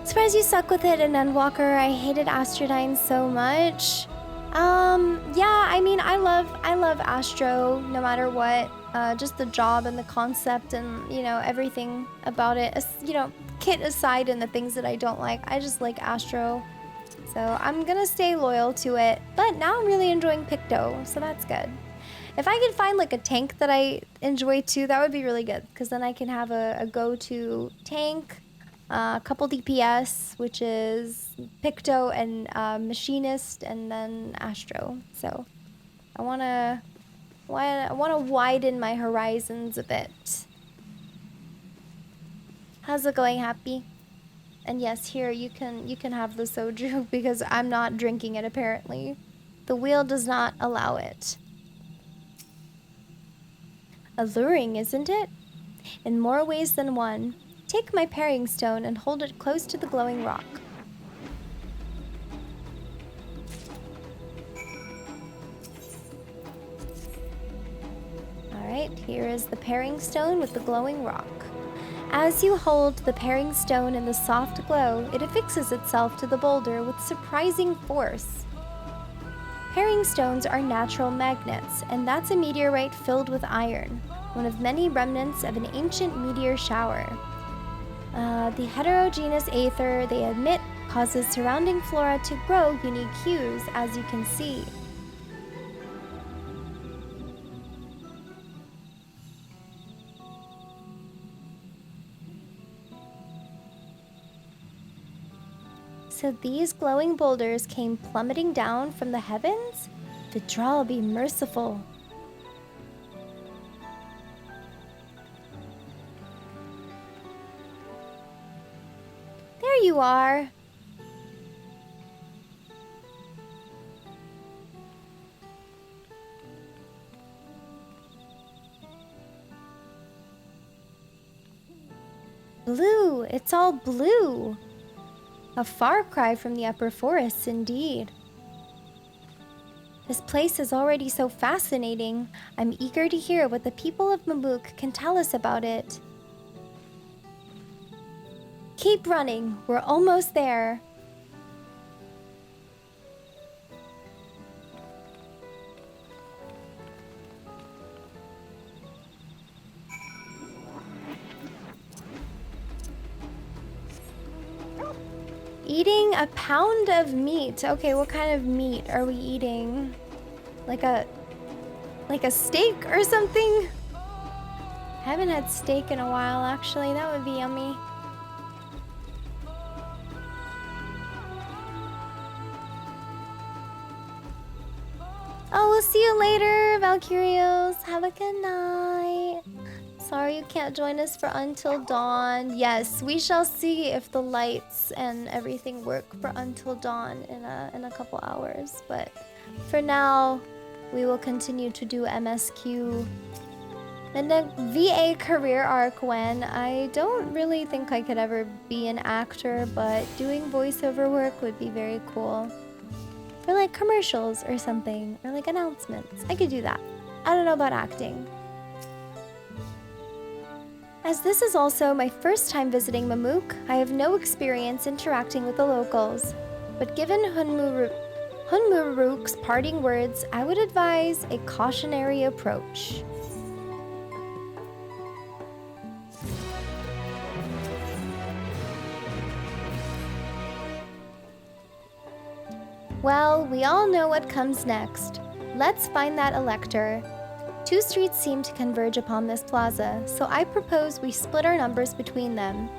Surprised you suck with it, and Endwalker. I hated Astrodyne so much. Yeah, I mean, I love Astro no matter what. Just the job and the concept and, you know, everything about it. You know, Kit aside and the things that I don't like, I just like Astro. So I'm gonna stay loyal to it. But now I'm really enjoying Picto, so that's good. If I could find like a tank that I enjoy too, that would be really good. Because then I can have a go-to tank, a couple DPS, which is Picto and Machinist, and then Astro. So I wanna widen my horizons a bit. How's it going, Happy? And yes, here you can have the soju because I'm not drinking it apparently. The wheel does not allow it. Alluring, isn't it? In more ways than one. Take my paring stone and hold it close to the glowing rock. Alright, here is the paring stone with the glowing rock. As you hold the paring stone in the soft glow, it affixes itself to the boulder with surprising force. Paring stones are natural magnets, and that's a meteorite filled with iron, one of many remnants of an ancient meteor shower. The heterogeneous aether they emit causes surrounding flora to grow unique hues, as you can see. So these glowing boulders came plummeting down from the heavens? Did Zoraal be merciful? There you are. Blue, it's all blue. A far cry from the upper forests, indeed. This place is already so fascinating. I'm eager to hear what the people of Mamuk can tell us about it. Keep running, we're almost there. Eating a pound of meat. Okay, what kind of meat are we eating? Like a steak or something? I haven't had steak in a while, actually. That would be yummy. Oh, we'll see you later, Valkyrios. Have a good night. Sorry you can't join us for Until Dawn. Yes, we shall see if the lights and everything work for Until Dawn in a couple hours. But for now, we will continue to do MSQ. And the VA career arc when I don't really think I could ever be an actor, but doing voiceover work would be very cool. For like commercials or something, or like announcements. I could do that. I don't know about acting. As this is also my first time visiting Mamuk, I have no experience interacting with the locals. But given Hunmuruk's parting words, I would advise a cautionary approach. Well, we all know what comes next. Let's find that elector. 2 streets seem to converge upon this plaza, so I propose we split our numbers between them.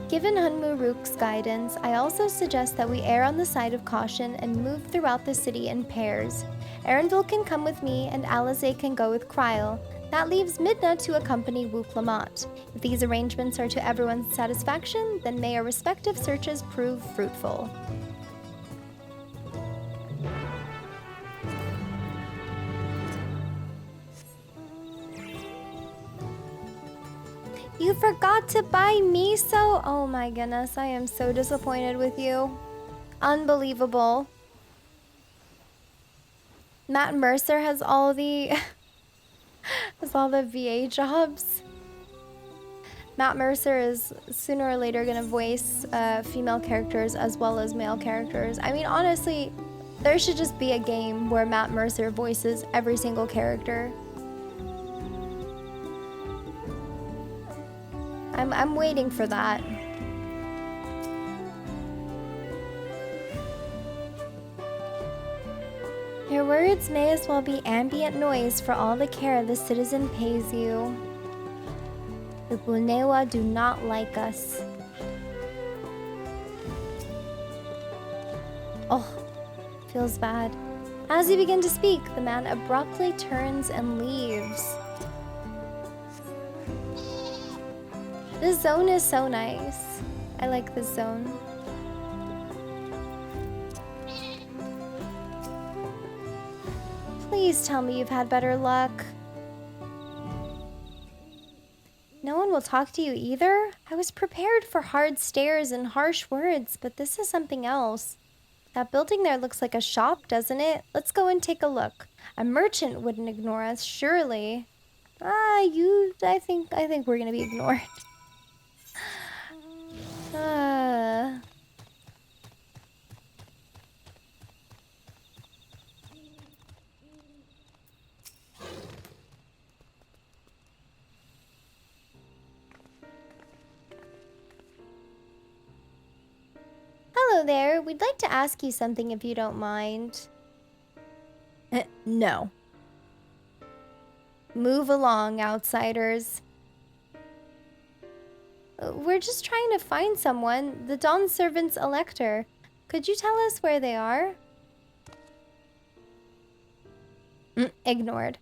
Given Hunmuruk's guidance, I also suggest that we err on the side of caution and move throughout the city in pairs. Erenville can come with me, and Alize can go with Kryl. That leaves Midna to accompany Wook Lamat. If these arrangements are to everyone's satisfaction, then may our respective searches prove fruitful. You forgot to buy miso? Oh my goodness, I am so disappointed with you. Unbelievable. Matt Mercer has all the VA jobs. Matt Mercer is sooner or later gonna voice female characters as well as male characters. I mean, honestly, there should just be a game where Matt Mercer voices every single character. I'm waiting for that. Your words may as well be ambient noise for all the care the citizen pays you. The Bunewa do not like us. Oh, feels bad. As you begin to speak, the man abruptly turns and leaves. This zone is so nice. I like this zone. Please tell me you've had better luck. No one will talk to you either? I was prepared for hard stares and harsh words, but this is something else. That building there looks like a shop, doesn't it? Let's go and take a look. A merchant wouldn't ignore us, surely. I think we're gonna be ignored. Hello there. We'd like to ask you something if you don't mind. No. Move along, outsiders. We're just trying to find someone, the Dawn Servant's elector. Could you tell us where they are? Ignored.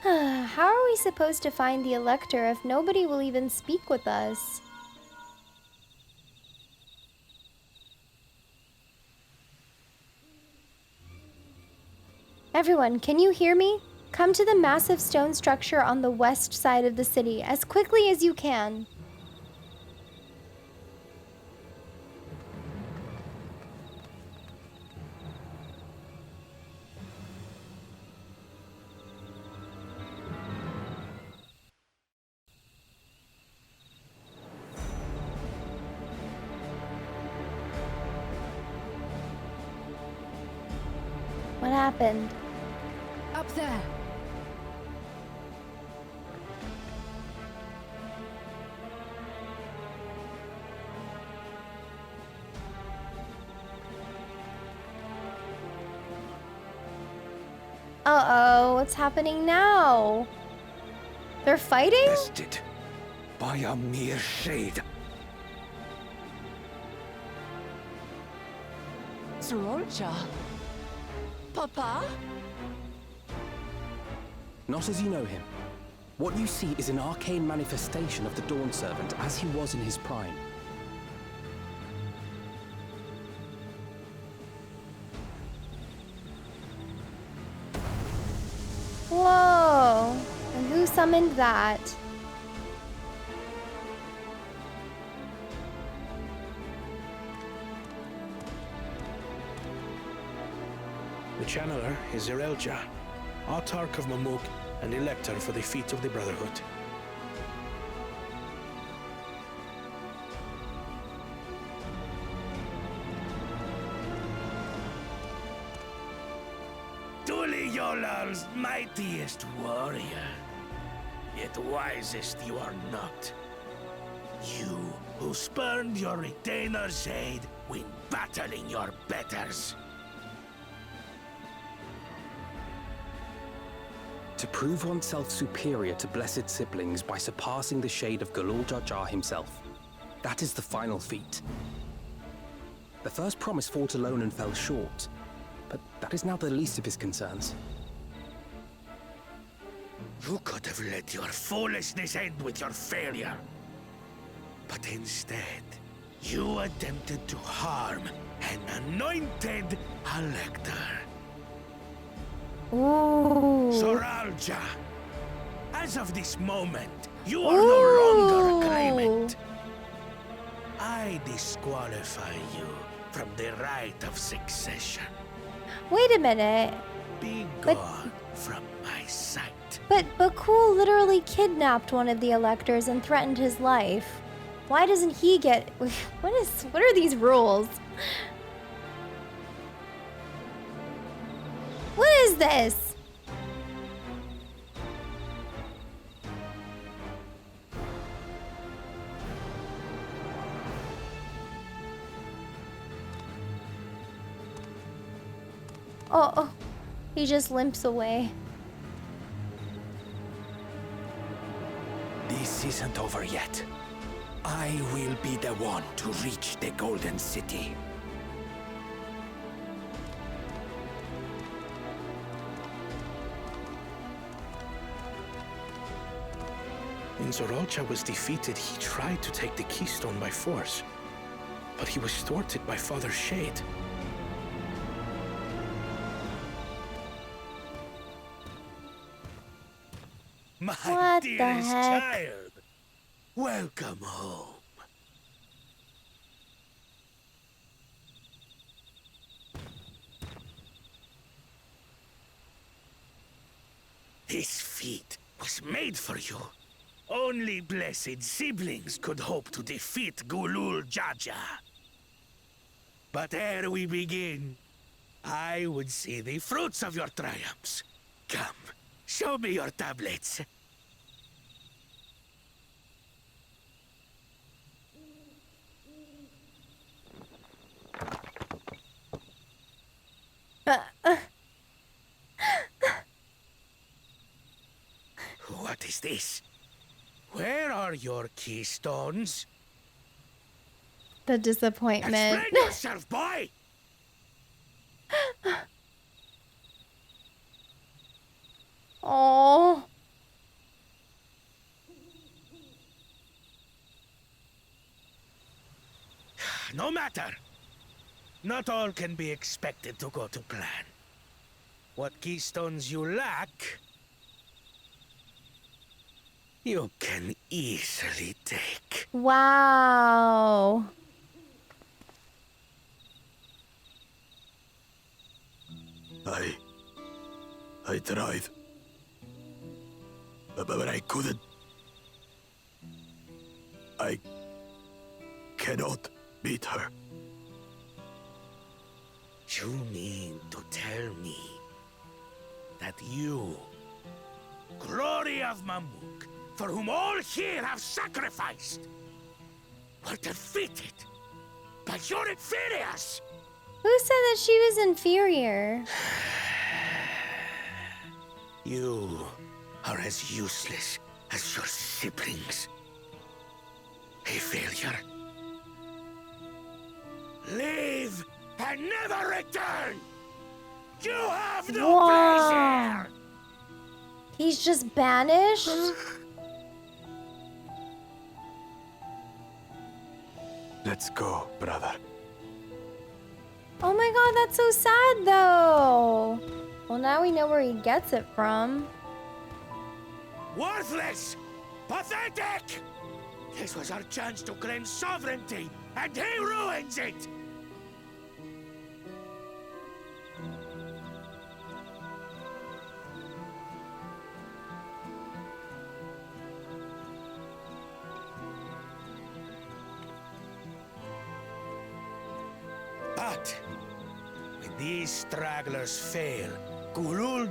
How are we supposed to find the elector if nobody will even speak with us? Everyone, can you hear me? Come to the massive stone structure on the west side of the city as quickly as you can. What happened? Up there. Uh-oh, what's happening now? They're fighting? Bested by a mere shade. Zoraal Ja? Papa? Not as you know him. What you see is an arcane manifestation of the Dawn Servant as he was in his prime. Whoa! And who summoned that? The channeler is Zoraal Ja, Autarch of Mamuk and Elector for the feet of the Brotherhood. Tuli Yolal's mightiest warrior, yet wisest you are not. You who spurned your retainer's aid when battling your betters. To prove oneself superior to blessed siblings by surpassing the shade of Zoraal Ja himself. That is the final feat. The first promise fought alone and fell short, but that is now the least of his concerns. You could have let your foolishness end with your failure. But instead, you attempted to harm an anointed elector. Ooh. Zoraal Ja, as of this moment, you are no longer a claimant. I disqualify you from the right of succession. Wait a minute. Be gone from my sight. But Bakool literally kidnapped one of the electors and threatened his life. Why doesn't he get... What are these rules? What is this? Oh, he just limps away. This isn't over yet. I will be the one to reach the Golden City. When Zoraal Ja was defeated, he tried to take the keystone by force. But he was thwarted by Father Shade. My What the dearest heck? child, welcome home. This feat was made for you. Only blessed siblings could hope to defeat Zoraal Ja. But ere we begin, I would see the fruits of your triumphs. Come, show me your tablets. What is this? Where are your keystones? The disappointment. Explain yourself, boy! Oh. No matter. Not all can be expected to go to plan. What keystones you lack, you can easily take. Wow. I tried. But I couldn't. I cannot beat her. You mean to tell me that you, glory of Mamuk, for whom all here have sacrificed, were defeated by your inferiors? Who said that she was inferior? You are as useless as your siblings. A failure. Leave and never return! You have no place here! He's just banished? Let's go, brother. Oh my god, that's so sad though. Well, now we know where he gets it from. Worthless! Pathetic! This was our chance to claim sovereignty, and he ruins it! But when these stragglers fail, Zoraal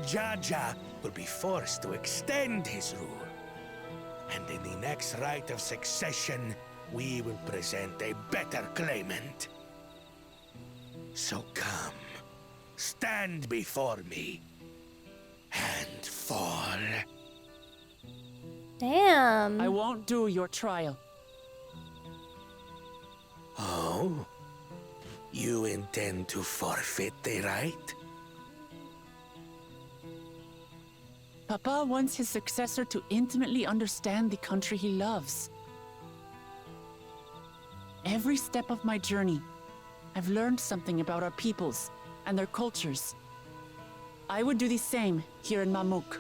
Ja will be forced to extend his rule. And in the next rite of succession, we will present a better claimant. So come, stand before me, and fall. Damn. I won't do your trial. Oh? You intend to forfeit the right? Papa wants his successor to intimately understand the country he loves. Every step of my journey, I've learned something about our peoples and their cultures. I would do the same here in Mamuk.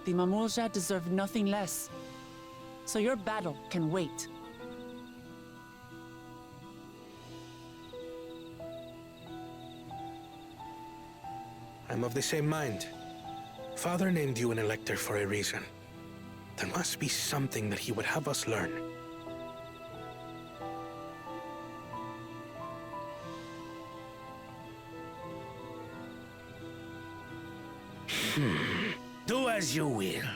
The Mamulja deserve nothing less, so your battle can wait. I'm of the same mind. Father named you an elector for a reason. There must be something that he would have us learn. Do as you will.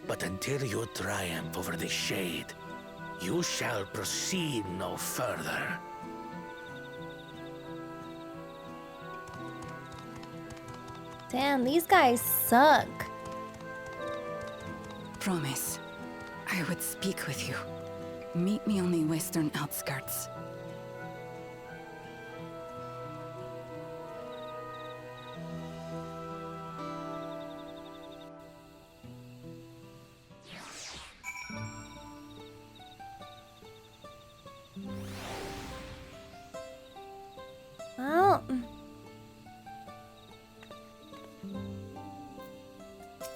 But until you triumph over the Shade, you shall proceed no further. Damn, these guys suck. Promise, I would speak with you. Meet me on the western outskirts. Well,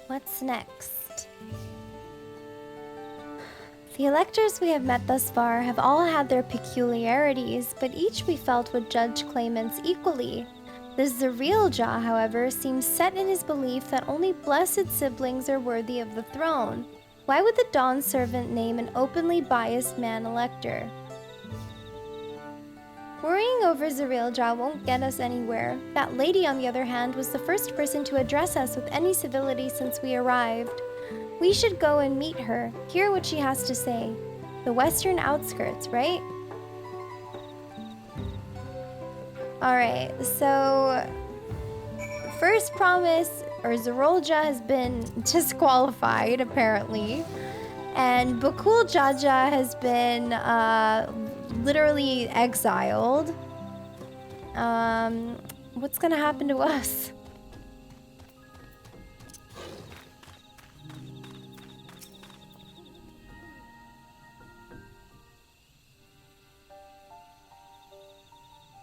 what's next? The electors we have met thus far have all had their peculiarities, but each we felt would judge claimants equally. The Zoraal Ja, however, seems set in his belief that only blessed siblings are worthy of the throne. Why would the Dawn Servant name an openly biased man elector? Worrying over Zoraal Ja won't get us anywhere. That lady, on the other hand, was the first person to address us with any civility since we arrived. We should go and meet her, hear what she has to say. The western outskirts, right? Alright, so first promise, or Zoraal Ja has been disqualified, apparently. And Bakool Jaja has been literally exiled. What's gonna happen to us?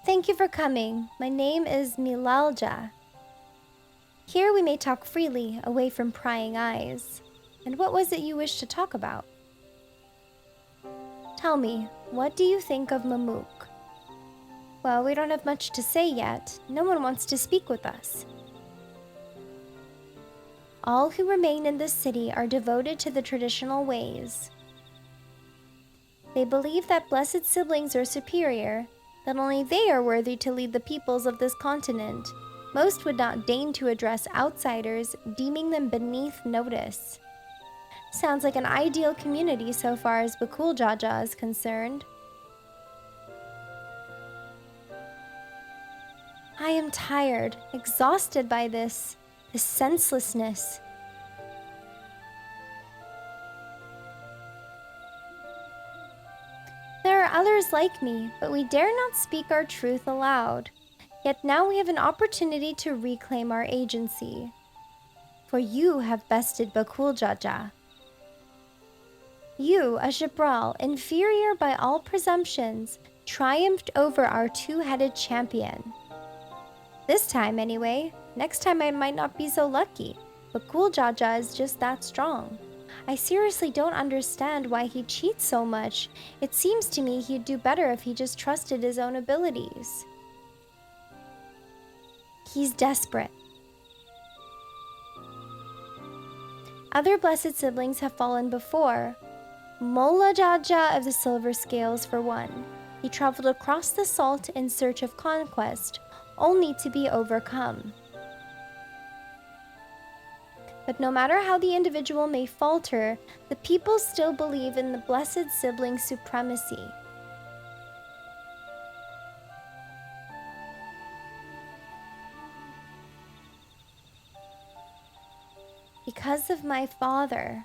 Thank you for coming. My name is Milalja. Here we may talk freely, away from prying eyes. And what was it you wished to talk about? Tell me, what do you think of Mamuk? Well, we don't have much to say yet. No one wants to speak with us. All who remain in this city are devoted to the traditional ways. They believe that blessed siblings are superior, that only they are worthy to lead the peoples of this continent. Most would not deign to address outsiders, deeming them beneath notice. Sounds like an ideal community so far as Bakool Jaja is concerned. I am tired, exhausted by this senselessness. There are others like me, but we dare not speak our truth aloud. Yet now we have an opportunity to reclaim our agency. For you have bested Bakool Jaja. You, a Zoraal, inferior by all presumptions, triumphed over our two-headed champion. This time, anyway. Next time I might not be so lucky. Bakool Jaja is just that strong. I seriously don't understand why he cheats so much. It seems to me he'd do better if he just trusted his own abilities. He's desperate. Other blessed siblings have fallen before. Mola Jaja of the Silver Scales, for one. He traveled across the salt in search of conquest, only to be overcome. But no matter how the individual may falter, the people still believe in the blessed sibling supremacy. Because of my father.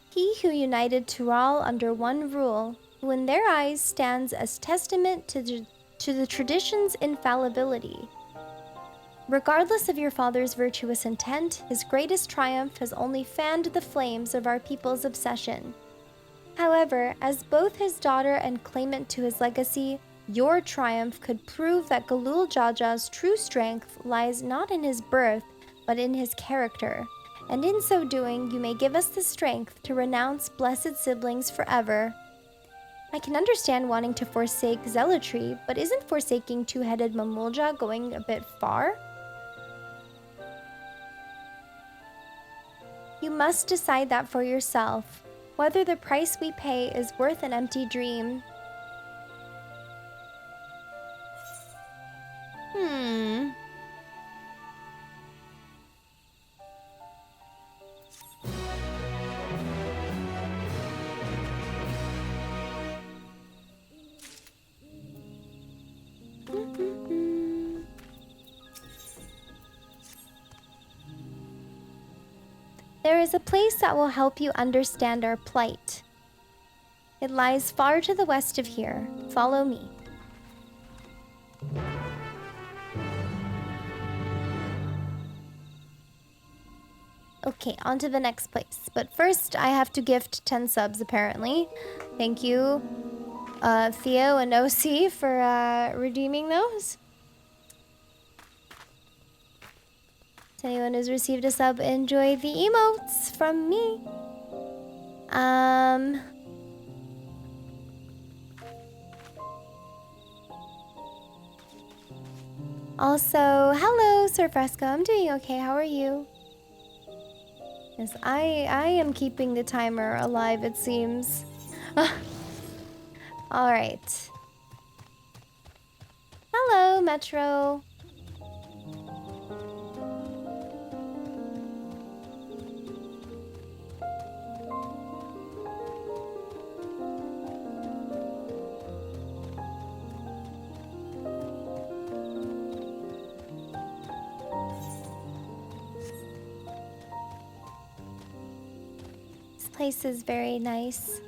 He who united Tural under one rule, who in their eyes stands as testament to to the tradition's infallibility. Regardless of your father's virtuous intent, his greatest triumph has only fanned the flames of our people's obsession. However, as both his daughter and claimant to his legacy, your triumph could prove that Galul Jaja's true strength lies not in his birth, but in his character. And in so doing, you may give us the strength to renounce blessed siblings forever. I can understand wanting to forsake zealotry, but isn't forsaking two-headed Mamulja going a bit far? You must decide that for yourself, whether the price we pay is worth an empty dream. There is a place that will help you understand our plight. It lies far to the west of here. Follow me. Okay, on to the next place. But first, I have to gift 10 subs, apparently. Thank you, Theo and OC, for redeeming those. To anyone who's received a sub, enjoy the emotes from me. Also, hello, Sir Fresco. I'm doing okay. How are you? Yes, I am keeping the timer alive, it seems. Alright. Hello, Metro. Place is very nice.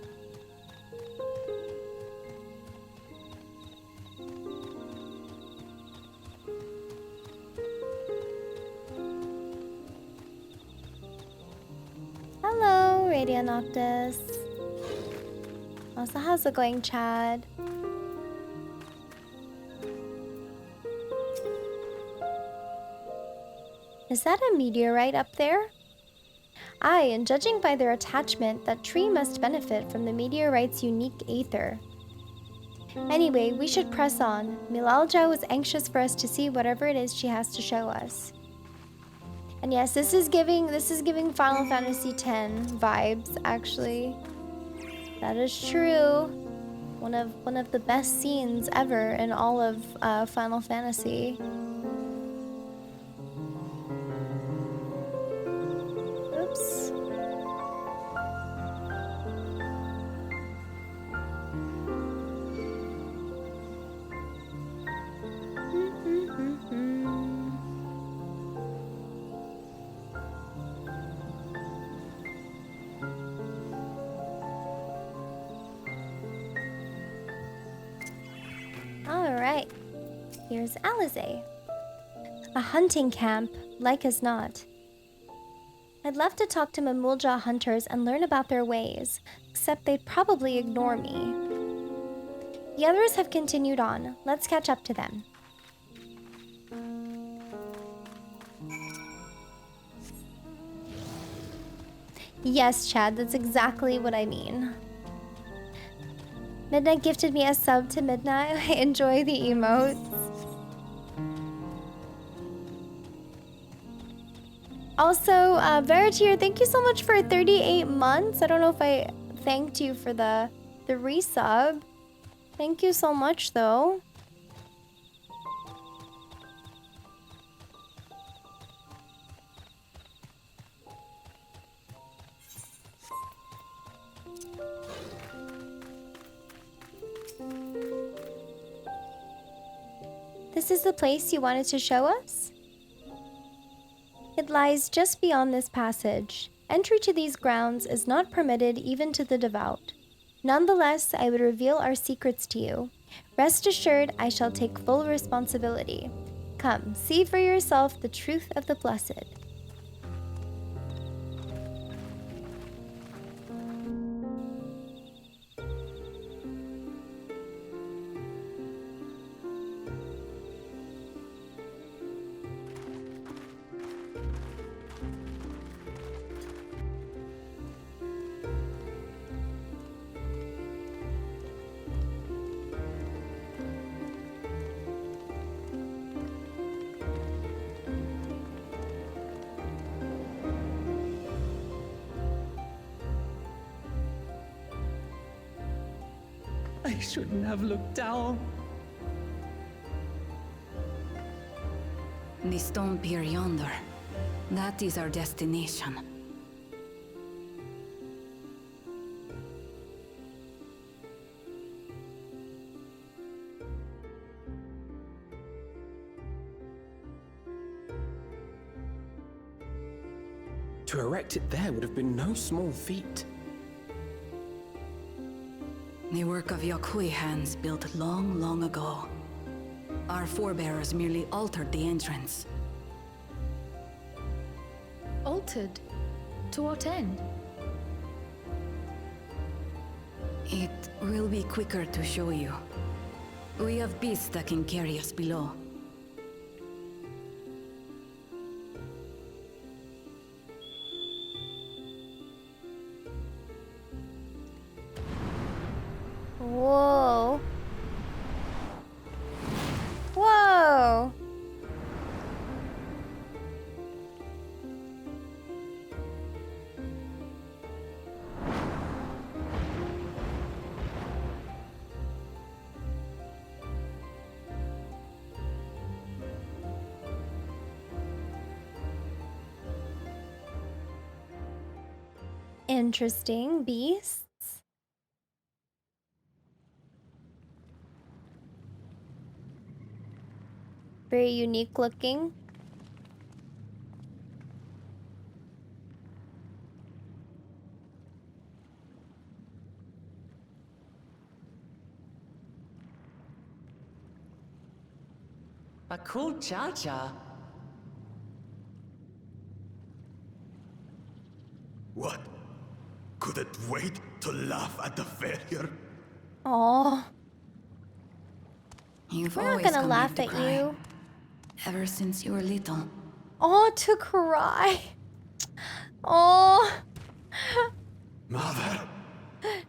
Hello, Radio Noctis. Also, how's it going, Chad? Is that a meteorite up there? Aye, and judging by their attachment, that tree must benefit from the meteorite's unique aether. Anyway, we should press on. Milalja was anxious for us to see whatever it is she has to show us. And yes, this is giving Final Fantasy X vibes, actually. That is true. One of the best scenes ever in all of Final Fantasy. Here's Alizé. A hunting camp, like as not. I'd love to talk to Mamulja hunters and learn about their ways, except they'd probably ignore me. The others have continued on. Let's catch up to them. Yes, Chad, that's exactly what I mean. Midnight gifted me a sub to Midnight. I enjoy the emotes. Also, Veritier, thank you so much for 38 months. I don't know if I thanked you for the resub. Thank you so much, though. This is the place you wanted to show us? It lies just beyond this passage. Entry to these grounds is not permitted even to the devout. Nonetheless, I would reveal our secrets to you. Rest assured, I shall take full responsibility. Come, see for yourself the truth of the blessed. I shouldn't have looked down. The stone pier yonder. That is our destination. To erect it there would have been no small feat. The work of Yakui hands built long, long ago. Our forebears merely altered the entrance. Altered? To what end? It will be quicker to show you. We have beasts that can carry us below. Whoa. Whoa. Interesting beasts. Very unique looking. Bakool Ja. What? Couldn't wait to laugh at the failure? Oh, You've we're not always gonna come laugh here at to cry. you. Ever since you were little. Oh, to cry. Oh, Mother!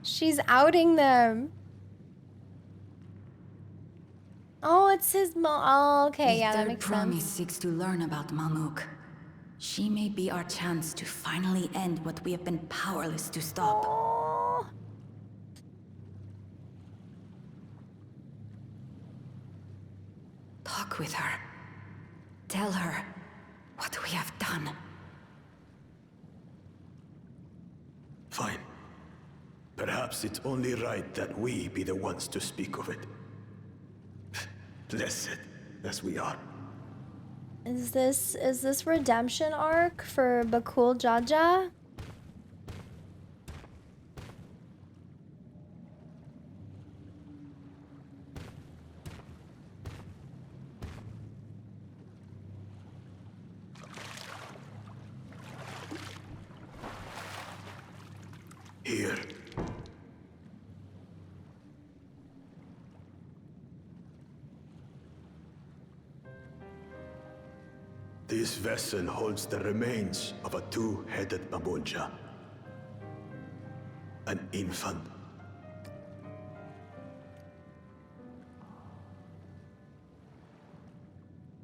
she's outing them. Oh, it's his mom. Oh, okay, The yeah, that third makes promise sense. seeks to learn about Mamuk. She may be our chance to finally end what we have been powerless to stop. Oh. Talk with her. Tell her what we have done. Fine. Perhaps it's only right that we be the ones to speak of it. Blessed as we are. Is this redemption arc for Bakool Ja? Here. This vessel holds the remains of a two-headed Mamulja. An infant.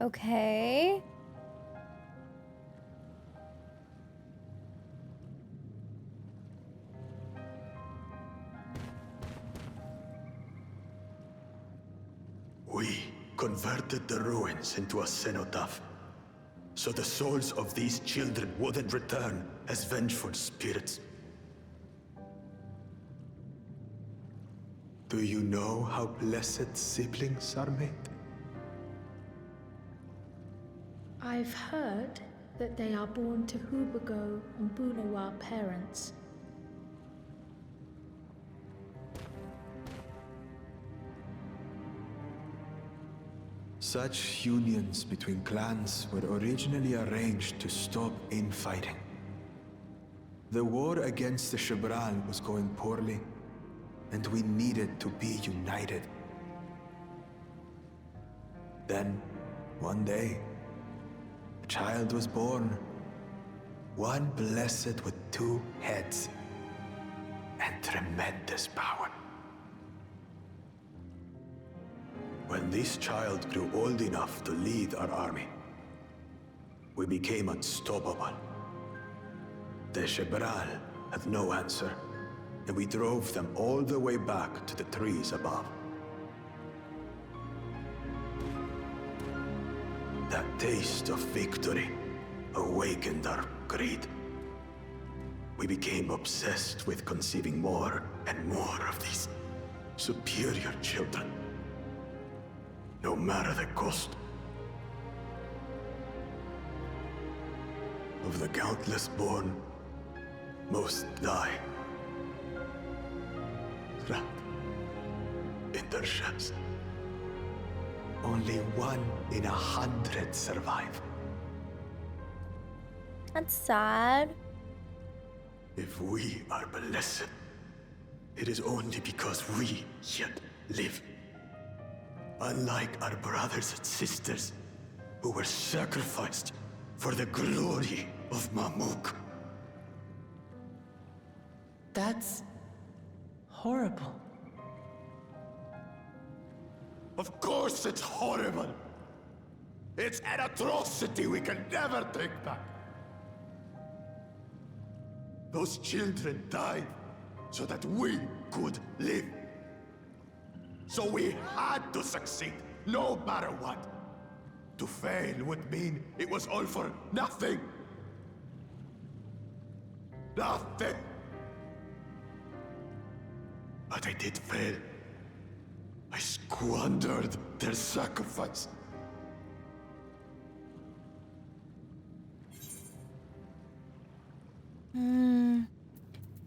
Okay. We converted the ruins into a cenotaph, so the souls of these children wouldn't return as vengeful spirits. Do you know how blessed siblings are made? I've heard that they are born to Hubago and Bunawa parents. Such unions between clans were originally arranged to stop infighting. The war against the Shibral was going poorly, and we needed to be united. Then, one day, a child was born. One blessed with two heads and tremendous power. When this child grew old enough to lead our army, we became unstoppable. The Shibral had no answer, and we drove them all the way back to the trees above. That taste of victory awakened our greed. We became obsessed with conceiving more and more of these superior children, no matter the cost. Of the countless born, most die, trapped in their shells. Only 1 in 100 survive. That's sad. If we are blessed, it is only because we yet live. Unlike our brothers and sisters, who were sacrificed for the glory of Mamuk. That's horrible. Of course it's horrible. It's an atrocity we can never take back. Those children died so that we could live. So we had to succeed, no matter what. To fail would mean it was all for nothing. Nothing. But I did fail. I squandered their sacrifice.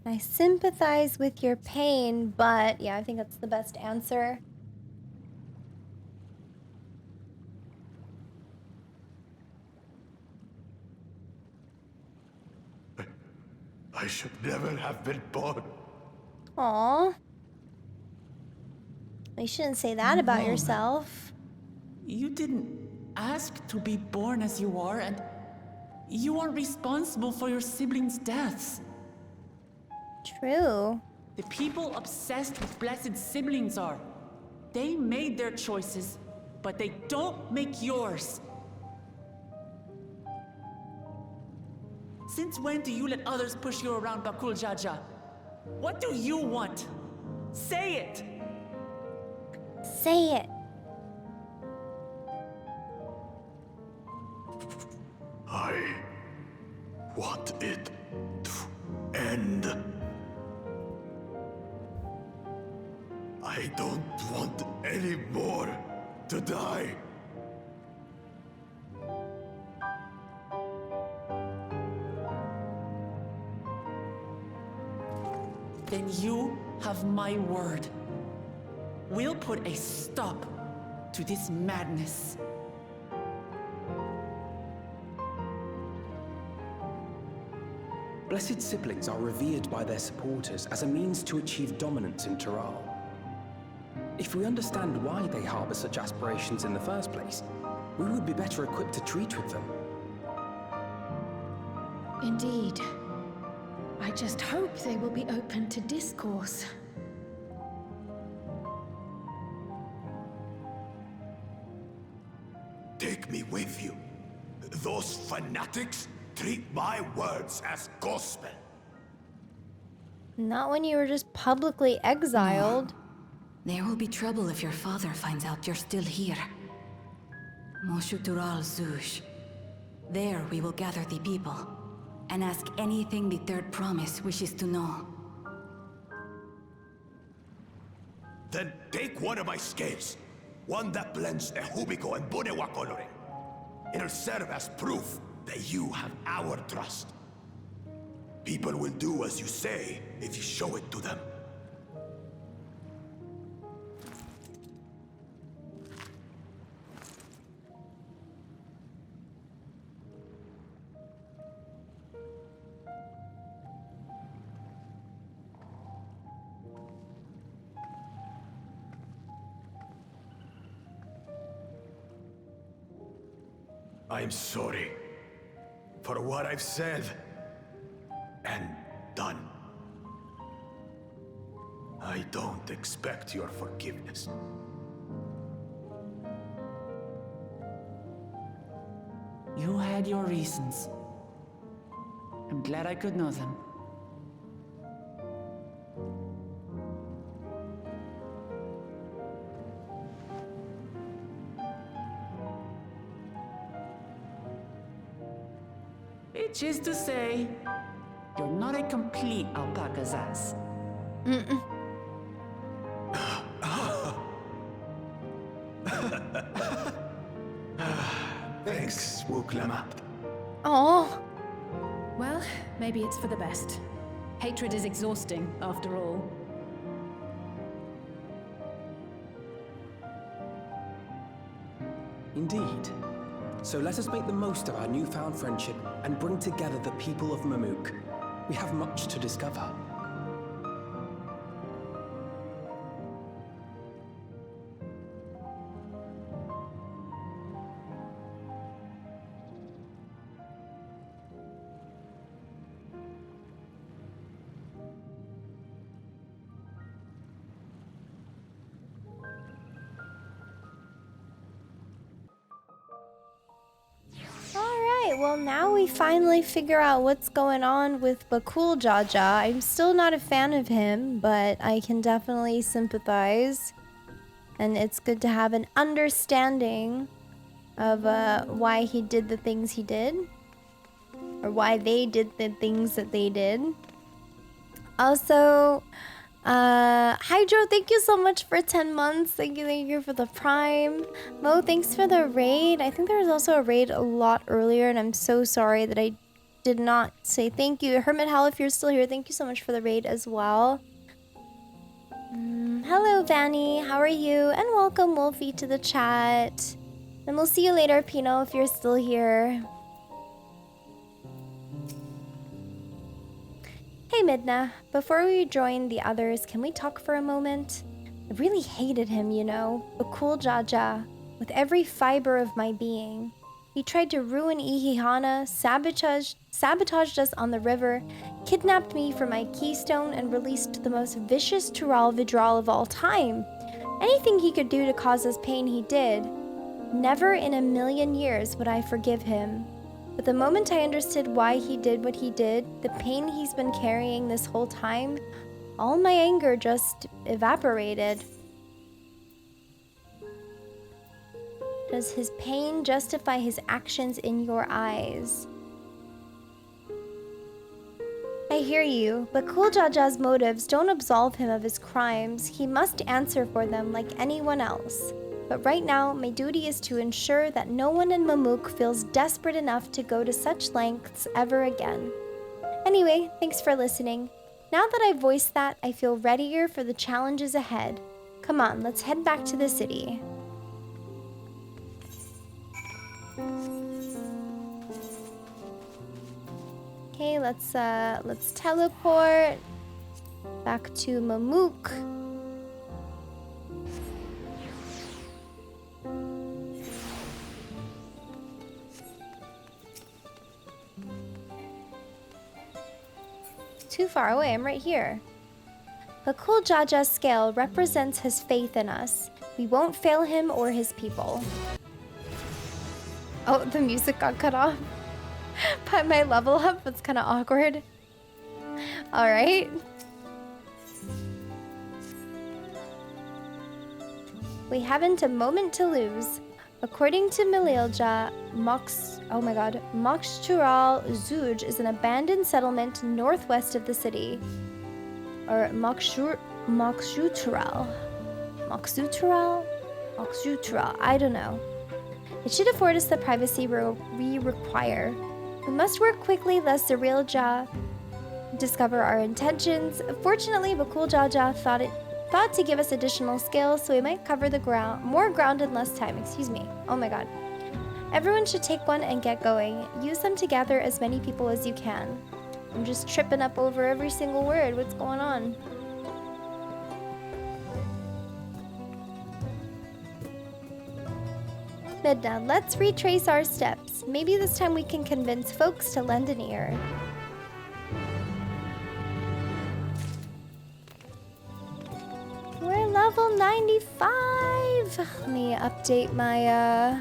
I sympathize with your pain, but yeah, I think that's the best answer. I should never have been born. Aww. You shouldn't say that about yourself. You didn't ask to be born as you are, and you aren't responsible for your siblings' deaths. True. The people obsessed with blessed siblings are. They made their choices, but they don't make yours. Since when do you let others push you around, Bakool Ja? What do you want? Say it! Say it. I want it to end. I don't want any more to die. Then you have my word. We'll put a stop to this madness. Blessed siblings are revered by their supporters as a means to achieve dominance in Tural. If we understand why they harbor such aspirations in the first place, we would be better equipped to treat with them. Indeed. I just hope they will be open to discourse. Take me with you. Those fanatics treat my words as gospel. Not when you were just publicly exiled. There will be trouble if your father finds out you're still here. Moshutural Zush. There we will gather the people, and ask anything the Third Promise wishes to know. Then take one of my scales. One that blends Ehubiko and Bonewa coloring. It'll serve as proof that you have our trust. People will do as you say if you show it to them. I'm sorry for what I've said and done. I don't expect your forgiveness. You had your reasons. I'm glad I could know them. Which is to say, you're not a complete alpaca's ass. Thanks, Lamat. Oh. Well, maybe it's for the best. Hatred is exhausting, after all. Indeed. So let us make the most of our newfound friendship and bring together the people of Mamuk. We have much to discover. Well, now we finally figure out what's going on with Bakool Ja. I'm still not a fan of him, but I can definitely sympathize. And it's good to have an understanding of why he did the things he did. Or why they did the things that they did. Also, Hydro, thank you so much for 10 months. Thank you for the Prime. Mo, thanks for the raid. I think there was also a raid a lot earlier, and I'm so sorry that I did not say thank you. Hermit Hell, if you're still here, thank you so much for the raid as well. Hello, Vanny. How are you? And welcome, Wolfie, to the chat. And we'll see you later, Pino, if you're still here. Hey Midna, before we join the others, can we talk for a moment? I really hated him, you know, Bakool Ja, with every fiber of my being. He tried to ruin Ihihana, sabotaged us on the river, kidnapped me for my keystone, and released the most vicious Tural Vidral of all time. Anything he could do to cause us pain, he did. Never in a million years would I forgive him. But the moment I understood why he did what he did, the pain he's been carrying this whole time, all my anger just evaporated. Does his pain justify his actions in your eyes? I hear you, but Bakool Ja's motives don't absolve him of his crimes. He must answer for them like anyone else. But right now, my duty is to ensure that no one in Mamuk feels desperate enough to go to such lengths ever again. Anyway, thanks for listening. Now that I've voiced that, I feel readier for the challenges ahead. Come on, let's head back to the city. Okay, let's teleport back to Mamuk. Too far away, I'm right here. Bakool Ja's scale represents his faith in us. We won't fail him or his people. Oh, the music got cut off. But my level up was kind of awkward. Alright. We haven't a moment to lose. According to Mililja, Moxtural Zuj is an abandoned settlement northwest of the city. Or Moxtural, I don't know. It should afford us the privacy we require. We must work quickly lest Zoraal Ja discover our intentions. Fortunately, Bakool Ja thought to give us additional skills, so we might cover the more ground in less time. Excuse me. Oh my god. Everyone should take one and get going. Use them to gather as many people as you can. I'm just tripping up over every single word. What's going on? Midna, let's retrace our steps. Maybe this time we can convince folks to lend an ear. We're level 95. Let me update my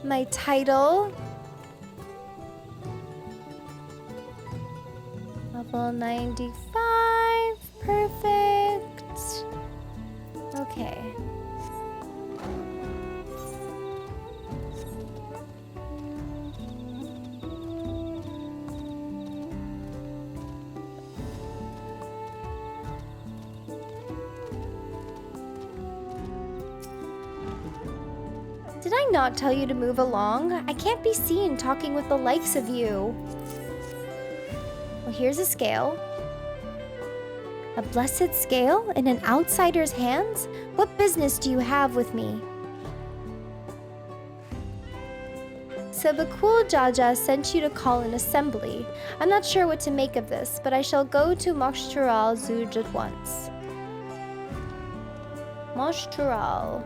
my title. Level 95. Perfect. Okay. Did I not tell you to move along? I can't be seen talking with the likes of you. Well, here's a scale. A blessed scale in an outsider's hands? What business do you have with me? So Bakool Jaja sent you to call an assembly. I'm not sure what to make of this, but I shall go to Zoraal Ja at once. Zoraal.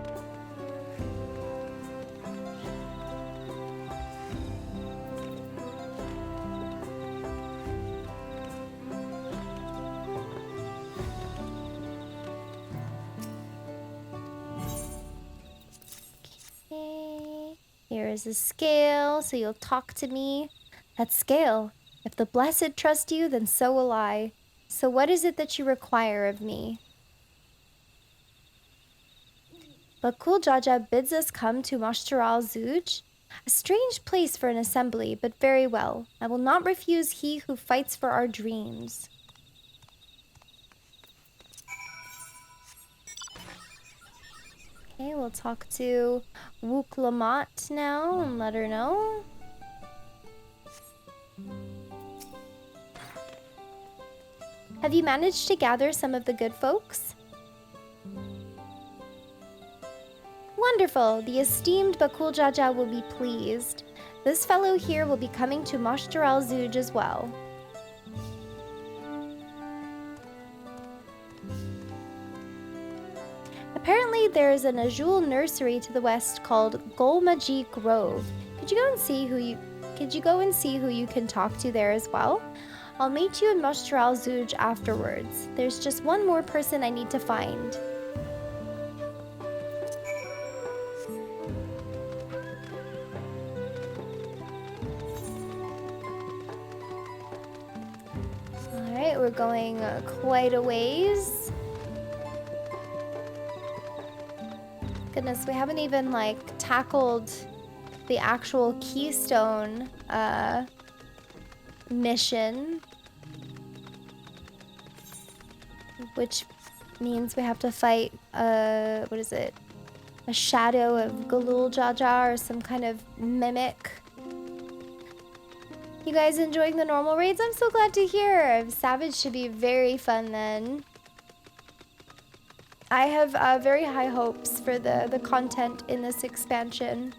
Here is a scale, so you'll talk to me. That scale. If the blessed trust you, then so will I. So what is it that you require of me? Bakool Jaja bids us come to Zoraal Ja. A strange place for an assembly, but very well. I will not refuse he who fights for our dreams. Okay, we'll talk to Lamat now and let her know. Have you managed to gather some of the good folks? Wonderful! The esteemed Bakool Jaja will be pleased. This fellow here will be coming to Zoraal Ja as well. Apparently, there is an Azul nursery to the west called Golmaji Grove. Could you go and see who you can talk to there as well? I'll meet you in Zoraal Ja afterwards. There's just one more person I need to find. Alright, we're going quite a ways. Goodness, we haven't even like tackled the actual Keystone mission, which means we have to fight what is it? A shadow of Galul Jaja or some kind of mimic. You guys enjoying the normal raids? I'm so glad to hear. Savage should be very fun then. I have very high hopes for the content in this expansion.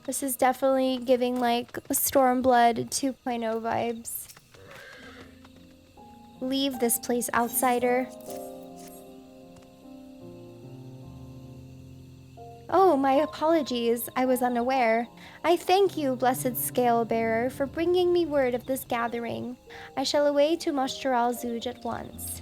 This is definitely giving like Stormblood 2.0 vibes. Leave this place, outsider. Oh, my apologies. I was unaware. I thank you, blessed scale bearer, for bringing me word of this gathering. I shall away to Zoraal Ja at once.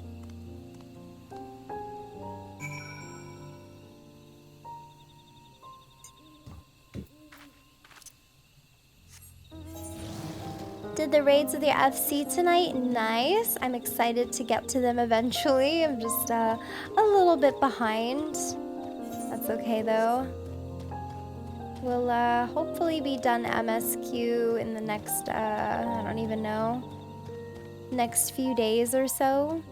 Did the raids of the FC tonight? Nice. I'm excited to get to them eventually. I'm just a little bit behind. That's okay though. We'll hopefully be done MSQ in the next, I don't even know, next few days or so.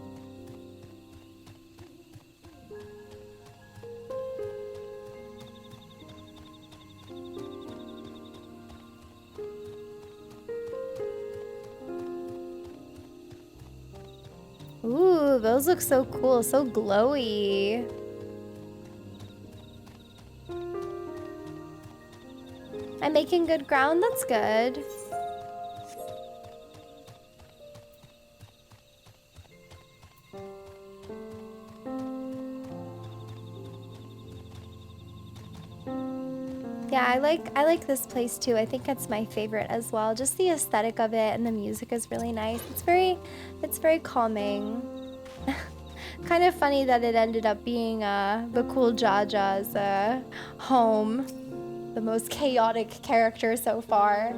Ooh, those look so cool, so glowy. I'm making good ground, that's good. Yeah, I like this place too. I think it's my favorite as well. Just the aesthetic of it and the music is really nice. It's very calming. Kind of funny that it ended up being Bakool Jaja's home. The most chaotic character so far.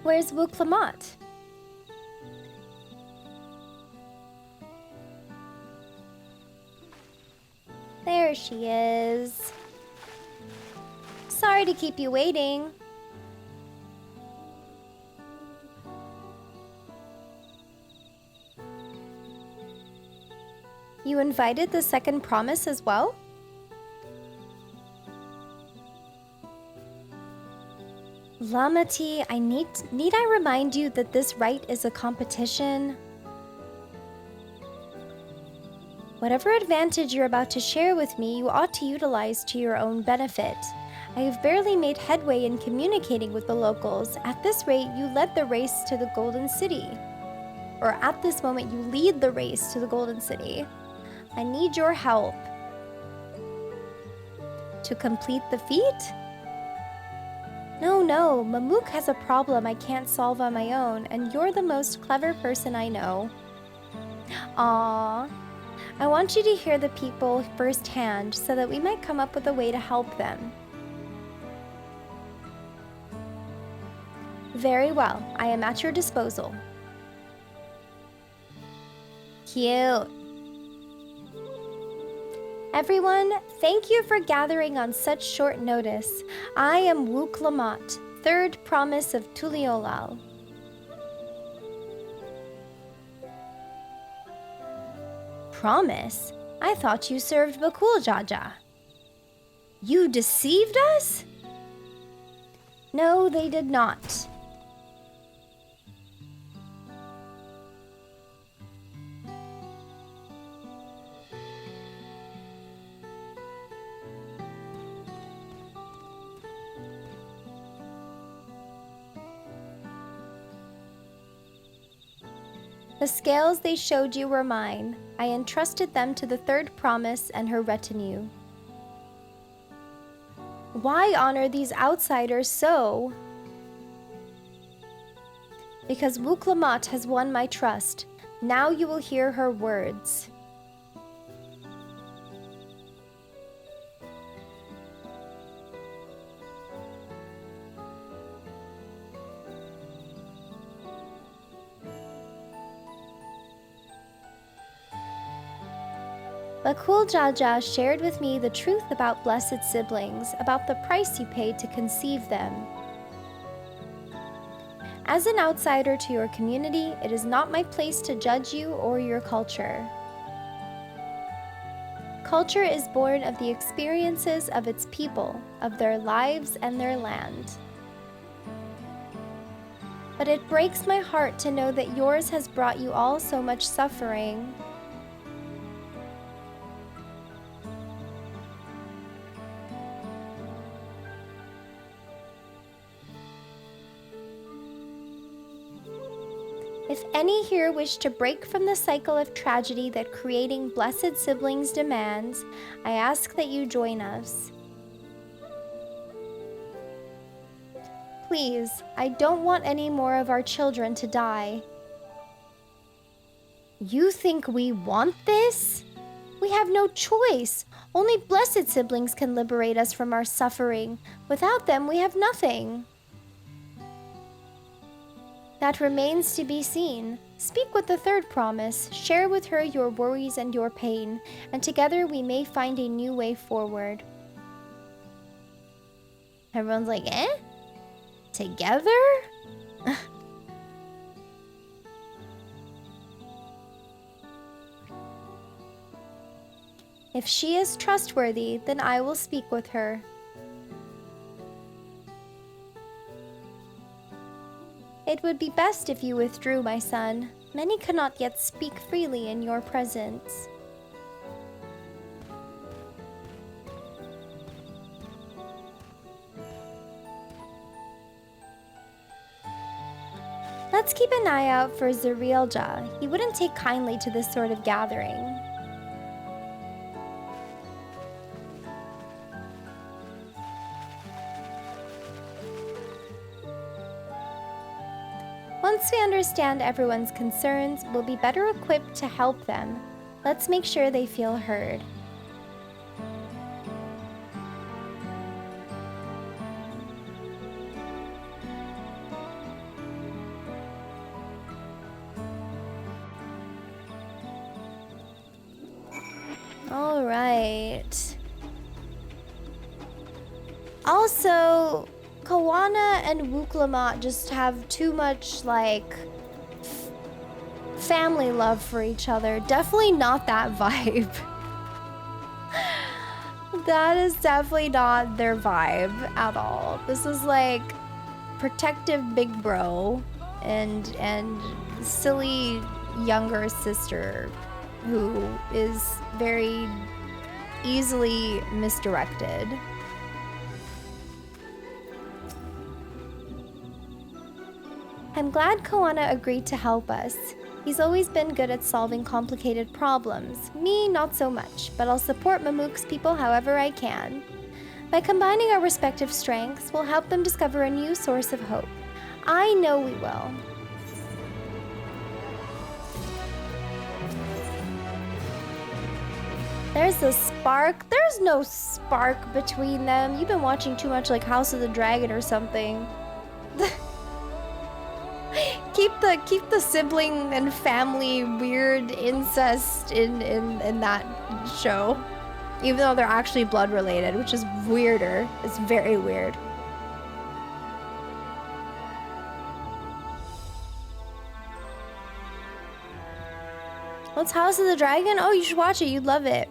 Where's Lamat? There she is. Sorry to keep you waiting. You invited the second promise as well? Lamati, need I remind you that this rite is a competition? Whatever advantage you're about to share with me, you ought to utilize to your own benefit. I have barely made headway in communicating with the locals. At this rate, you led the race to the Golden City. Or at this moment, you lead the race to the Golden City. I need your help. To complete the feat? No, Mamook has a problem I can't solve on my own, and you're the most clever person I know. Aww. I want you to hear the people firsthand so that we might come up with a way to help them. Very well, I am at your disposal. Cute. Everyone, thank you for gathering on such short notice. I am Lamat, third promise of Tuliolal. Promise? I thought you served Bakool Jaja. You deceived us? No, they did not. The scales they showed you were mine. I entrusted them to the third promise and her retinue. Why honor these outsiders so? Because Lamat has won my trust. Now you will hear her words. Bakool Jaja shared with me the truth about blessed siblings, about the price you paid to conceive them. As an outsider to your community, it is not my place to judge you or your culture. Culture is born of the experiences of its people, of their lives and their land. But it breaks my heart to know that yours has brought you all so much suffering. If any here wish to break from the cycle of tragedy that creating blessed siblings demands, I ask that you join us. Please, I don't want any more of our children to die. You think we want this? We have no choice. Only blessed siblings can liberate us from our suffering. Without them, we have nothing. That remains to be seen. Speak with the third promise, share with her your worries and your pain, and together we may find a new way forward. Everyone's like, eh? Together? If she is trustworthy, then I will speak with her. It would be best if you withdrew, my son. Many cannot yet speak freely in your presence. Let's keep an eye out for Zoraal Ja. He wouldn't take kindly to this sort of gathering. Once we understand everyone's concerns, we'll be better equipped to help them. Let's make sure they feel heard. All right. Also, Kawana and Lamat just have too much, like, family love for each other. Definitely not that vibe. That is definitely not their vibe at all. This is like protective big bro and silly younger sister who is very easily misdirected. I'm glad Kawana agreed to help us. He's always been good at solving complicated problems. Me, not so much, but I'll support Mamook's people however I can. By combining our respective strengths, we'll help them discover a new source of hope. I know we will. There's a spark. There's no spark between them. You've been watching too much like House of the Dragon or something. Keep the sibling and family weird incest in that show. Even though they're actually blood related, which is weirder. It's very weird. What's House of the Dragon? Oh, you should watch it. You'd love it.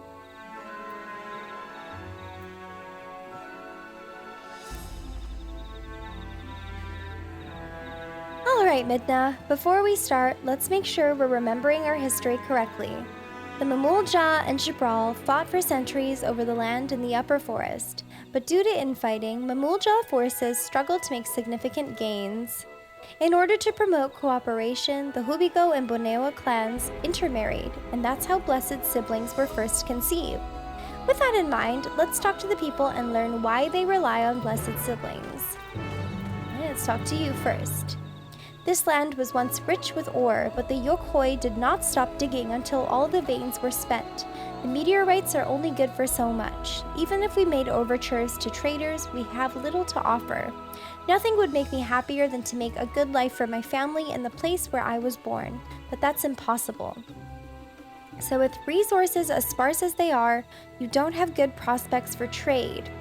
Alright, Midna. Before we start, let's make sure we're remembering our history correctly. The Zoraal Ja and Zoraal fought for centuries over the land in the upper forest, but due to infighting, Zoraal Ja forces struggled to make significant gains. In order to promote cooperation, the Hubigo and Bonewa clans intermarried, and that's how blessed siblings were first conceived. With that in mind, let's talk to the people and learn why they rely on blessed siblings. Let's talk to you first. This land was once rich with ore, but the Yokhoi did not stop digging until all the veins were spent. The meteorites are only good for so much. Even if we made overtures to traders, we have little to offer. Nothing would make me happier than to make a good life for my family in the place where I was born, but that's impossible. So with resources as sparse as they are, you don't have good prospects for trade.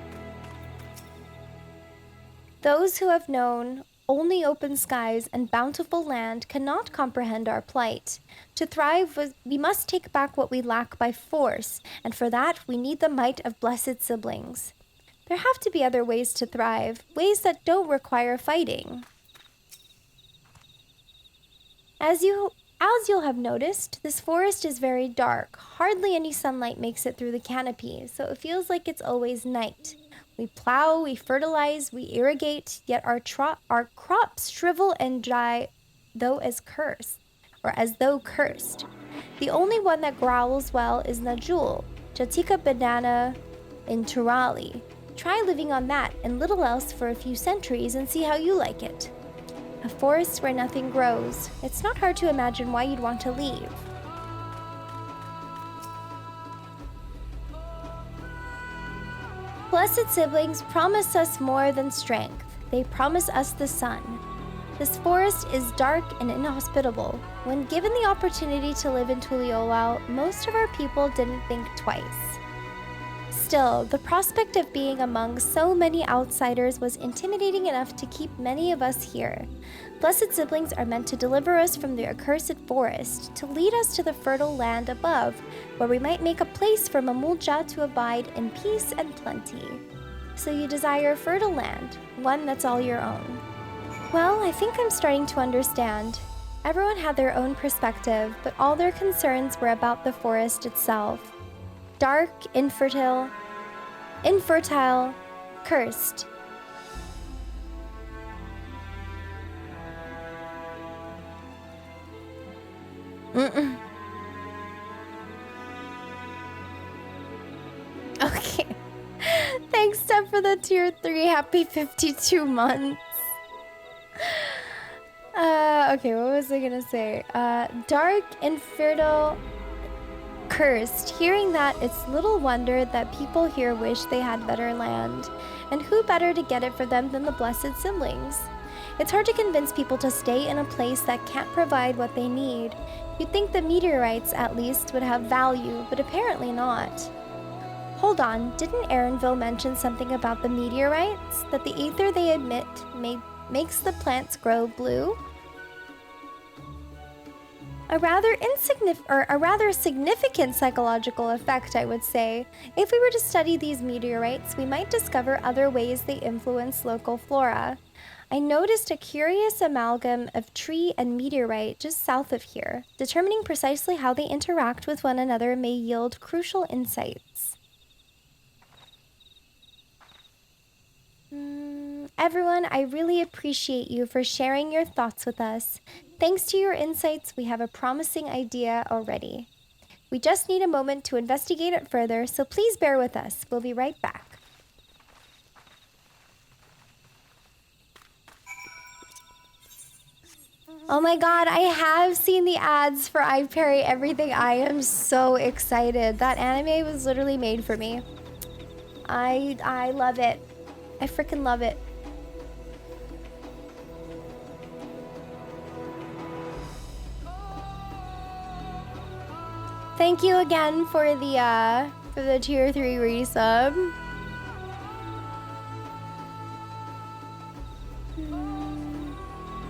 Those who have known only open skies and bountiful land cannot comprehend our plight. To thrive, we must take back what we lack by force, and for that we need the might of blessed siblings. There have to be other ways to thrive, ways that don't require fighting. As you'll have noticed, this forest is very dark. Hardly any sunlight makes it through the canopy, so it feels like it's always night. We plow, we fertilize, we irrigate, yet our crops shrivel and dry as though cursed. The only one that growls well is Najul, Jatika banana in Turali. Try living on that and little else for a few centuries and see how you like it. A forest where nothing grows. It's not hard to imagine why you'd want to leave. Blessed siblings promise us more than strength. They promise us the sun. This forest is dark and inhospitable. When given the opportunity to live in Tuliolao, most of our people didn't think twice. Still, the prospect of being among so many outsiders was intimidating enough to keep many of us here. Blessed siblings are meant to deliver us from the accursed forest, to lead us to the fertile land above, where we might make a place for Zoraal Ja to abide in peace and plenty. So you desire a fertile land, one that's all your own. Well, I think I'm starting to understand. Everyone had their own perspective, but all their concerns were about the forest itself. Dark, infertile, cursed. Okay. Thanks, Steph, for the tier 3. Happy 52 months. Okay, what was I gonna say? Dark, infertile, cursed. Hearing that, it's little wonder that people here wish they had better land. And who better to get it for them than the blessed siblings? It's hard to convince people to stay in a place that can't provide what they need. You'd think the meteorites, at least, would have value, but apparently not. Hold on, didn't Aaronville mention something about the meteorites? That the ether they emit makes the plants grow blue? A rather significant psychological effect, I would say. If we were to study these meteorites, we might discover other ways they influence local flora. I noticed a curious amalgam of tree and meteorite just south of here. Determining precisely how they interact with one another may yield crucial insights. Everyone, I really appreciate you for sharing your thoughts with us. Thanks to your insights, we have a promising idea already. We just need a moment to investigate it further, so please bear with us. We'll be right back. Oh my god, I have seen the ads for I Parry Everything. I am so excited. That anime was literally made for me. I love it. I freaking love it. Thank you again for the tier 3 resub.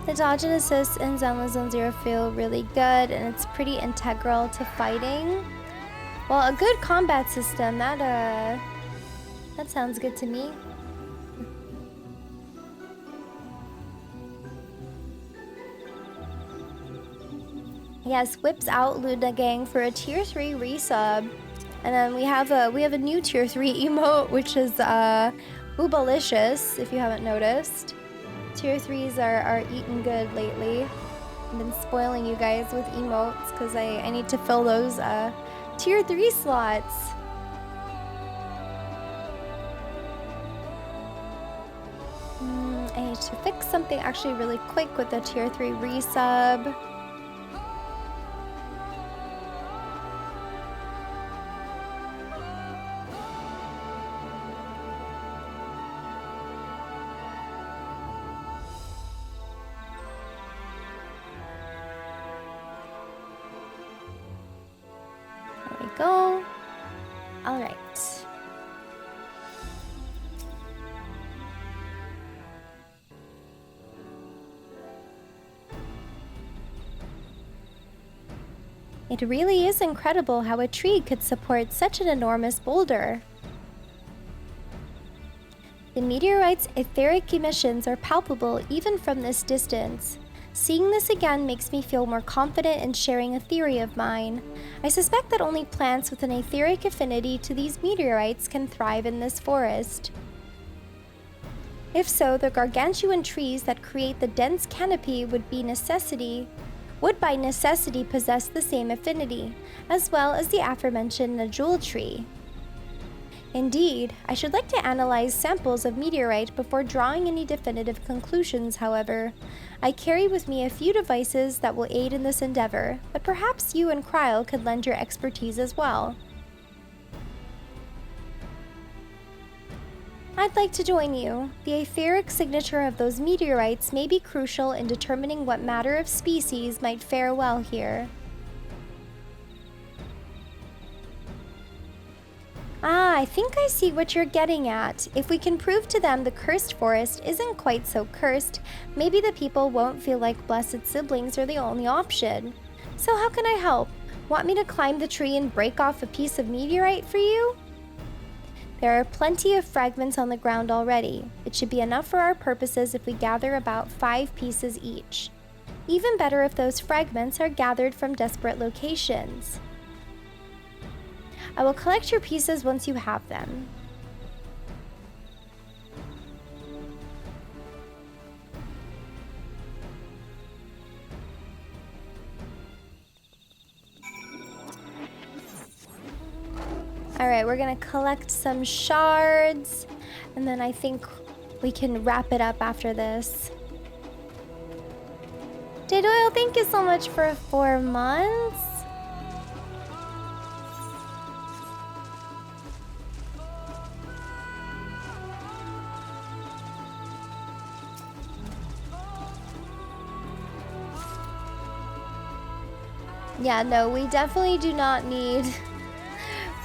The dodge and assist in Zenless Zone Zero feel really good, and it's pretty integral to fighting. Well, a good combat system, that sounds good to me. Yes, whips out Luna Gang for a tier 3 resub. And then we have a new tier 3 emote, which is Oobalicious, if you haven't noticed. Tier 3s are eating good lately. I've been spoiling you guys with emotes because I need to fill those tier 3 slots. I need to fix something actually really quick with the tier 3 resub. Go. All right. It really is incredible how a tree could support such an enormous boulder. The meteorite's etheric emissions are palpable even from this distance. Seeing this again makes me feel more confident in sharing a theory of mine. I suspect that only plants with an etheric affinity to these meteorites can thrive in this forest. If so, the gargantuan trees that create the dense canopy would by necessity possess the same affinity, as well as the aforementioned Najul tree. Indeed, I should like to analyze samples of meteorite before drawing any definitive conclusions, however. I carry with me a few devices that will aid in this endeavor, but perhaps you and Kryl could lend your expertise as well. I'd like to join you. The etheric signature of those meteorites may be crucial in determining what matter of species might fare well here. I think I see what you're getting at. If we can prove to them the cursed forest isn't quite so cursed, maybe the people won't feel like blessed siblings are the only option. So how can I help? Want me to climb the tree and break off a piece of meteorite for you? There are plenty of fragments on the ground already. It should be enough for our purposes if we gather about 5 pieces each. Even better if those fragments are gathered from desperate locations. I will collect your pieces once you have them. Alright, we're gonna collect some shards, and then I think we can wrap it up after this. Jade Oil, thank you so much for 4 months. Yeah, no, we definitely do not need...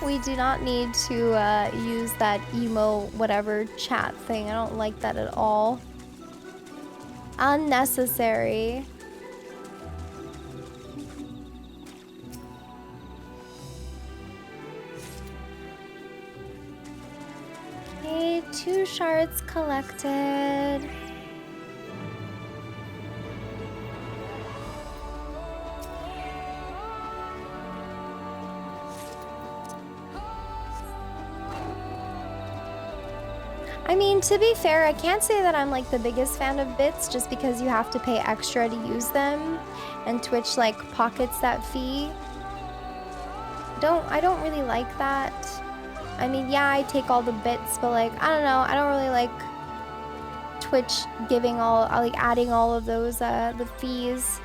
We do not need to use that emo whatever chat thing. I don't like that at all. Unnecessary. Okay, 2 shards collected. I mean, to be fair, I can't say that I'm like the biggest fan of bits just because you have to pay extra to use them, and Twitch like pockets that fee. I don't really like that. I mean, yeah, I take all the bits, but like, I don't know, I don't really like Twitch giving all, like adding all of those, the fees.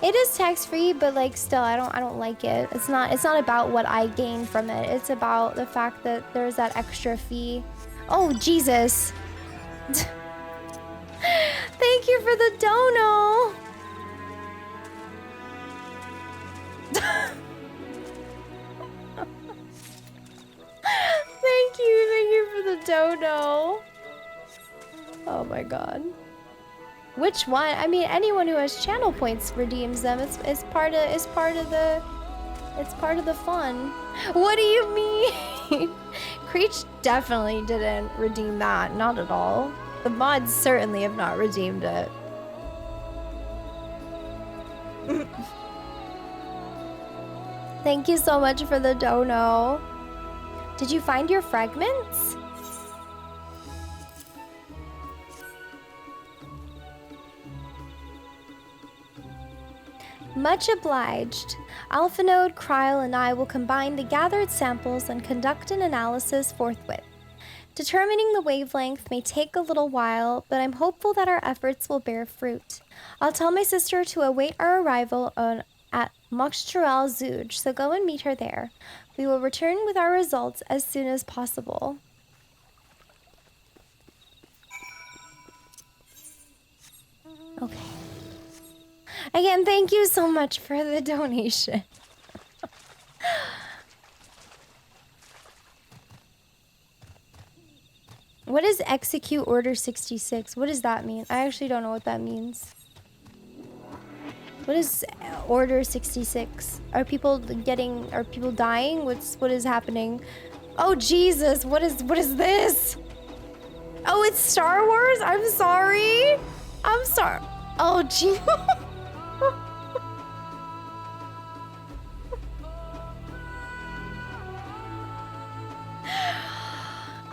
It is tax-free, but like still, I don't like it. It's not about what I gain from it. It's about the fact that there's that extra fee. Oh, Jesus. Thank you for the dono. Thank you for the dono. Oh my God. Which one? I mean, anyone who has channel points redeems them. It's part of the fun. What do you mean? Creech definitely didn't redeem that. Not at all. The mods certainly have not redeemed it. Thank you so much for the dono. Did you find your fragments? Much obliged. Alphanode, Kryl, and I will combine the gathered samples and conduct an analysis forthwith. Determining the wavelength may take a little while, but I'm hopeful that our efforts will bear fruit. I'll tell my sister to await our arrival at Moxtral Zuj, so go and meet her there. We will return with our results as soon as possible. Okay. Again, thank you so much for the donation. What is execute order 66? What does that mean? I actually don't know what that means. What is order 66? Are people dying? What is happening? Oh Jesus, what is this? Oh, it's Star Wars? I'm sorry. Oh gee.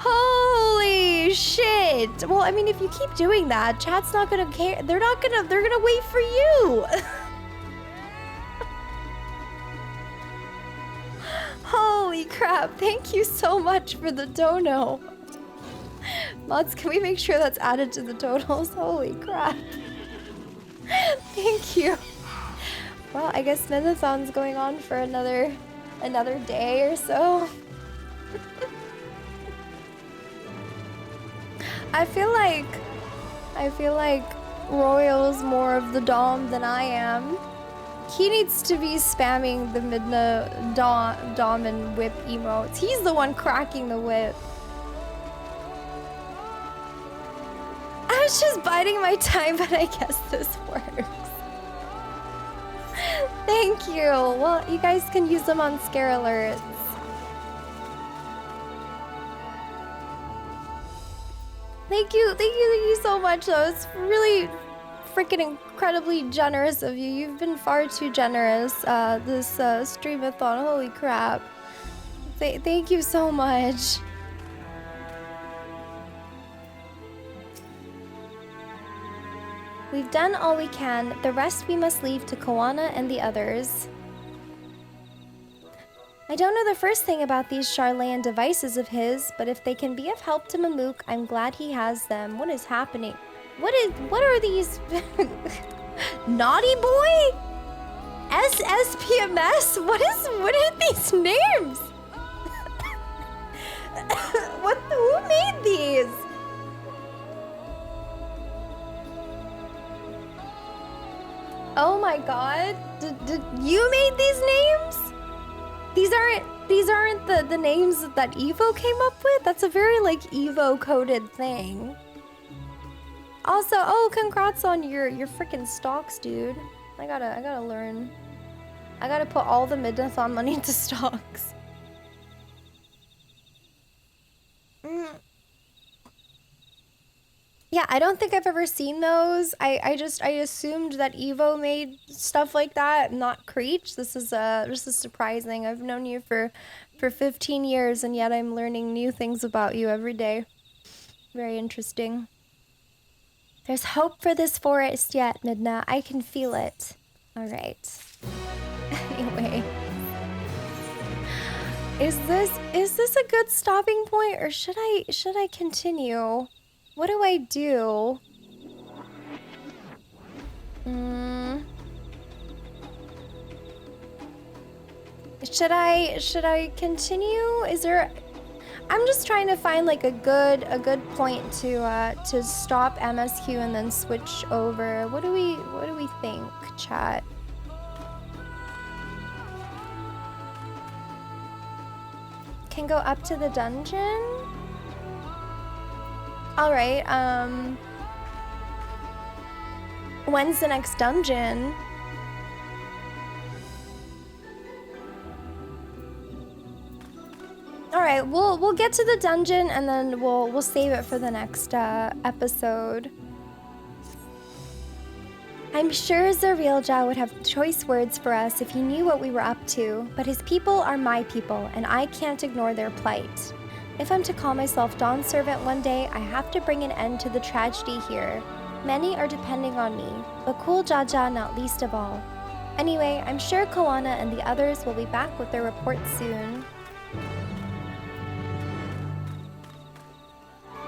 Holy shit. Well, I mean, if you keep doing that, chat's not gonna care. They're gonna wait for you. Holy crap. Thank you so much for the dono. Mods, can we make sure that's added to the totals? Holy crap. Thank you. Well, I guess Smith-a-thon's going on for another day or so. I feel like Royal's more of the Dom than I am. He needs to be spamming the Dom and whip emotes. He's the one cracking the whip. I was just biding my time, but I guess this works. Thank you. Well, you guys can use them on scare alerts. Thank you so much, though. It's really freaking incredibly generous of you. You've been far too generous this streamathon. Holy crap. Thank you so much. We've done all we can. The rest we must leave to Koana and the others. I don't know the first thing about these Charlayan devices of his, but if they can be of help to Mamook, I'm glad he has them. What is happening? What are these? Naughty boy? SSPMS? What are these names? Who made these? Oh my god. Did you made these names? These aren't the names that Evo came up with? That's a very like Evo coded thing. Also, oh, congrats on your freaking stocks, dude. I gotta learn. I gotta put all the Midnathon money into stocks. Yeah, I don't think I've ever seen those. I assumed that Evo made stuff like that, not Creech. This is surprising. I've known you for 15 years, and yet I'm learning new things about you every day. Very interesting. There's hope for this forest yet, Midna. I can feel it. All right. Anyway, is this a good stopping point, or should I continue? What do I do? Should I continue? Is there? I'm just trying to find like a good point to stop MSQ and then switch over. What do we think, chat? Can go up to the dungeon? Alright, when's the next dungeon? Alright, we'll get to the dungeon and then we'll save it for the next episode. I'm sure Zoraal Ja would have choice words for us if he knew what we were up to, but his people are my people, and I can't ignore their plight. If I'm to call myself Dawn Servant one day, I have to bring an end to the tragedy here. Many are depending on me, Bakool Jaja not least of all. Anyway, I'm sure Koana and the others will be back with their reports soon.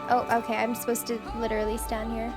Oh, okay, I'm supposed to literally stand here.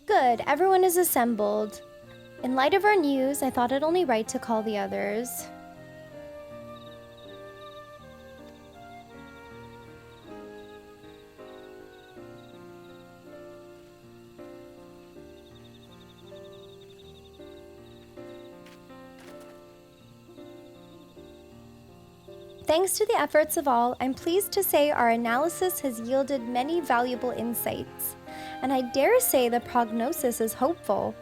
Good, everyone is assembled. In light of our news, I thought it only right to call the others. Thanks to the efforts of all, I'm pleased to say our analysis has yielded many valuable insights. And I dare say the prognosis is hopeful.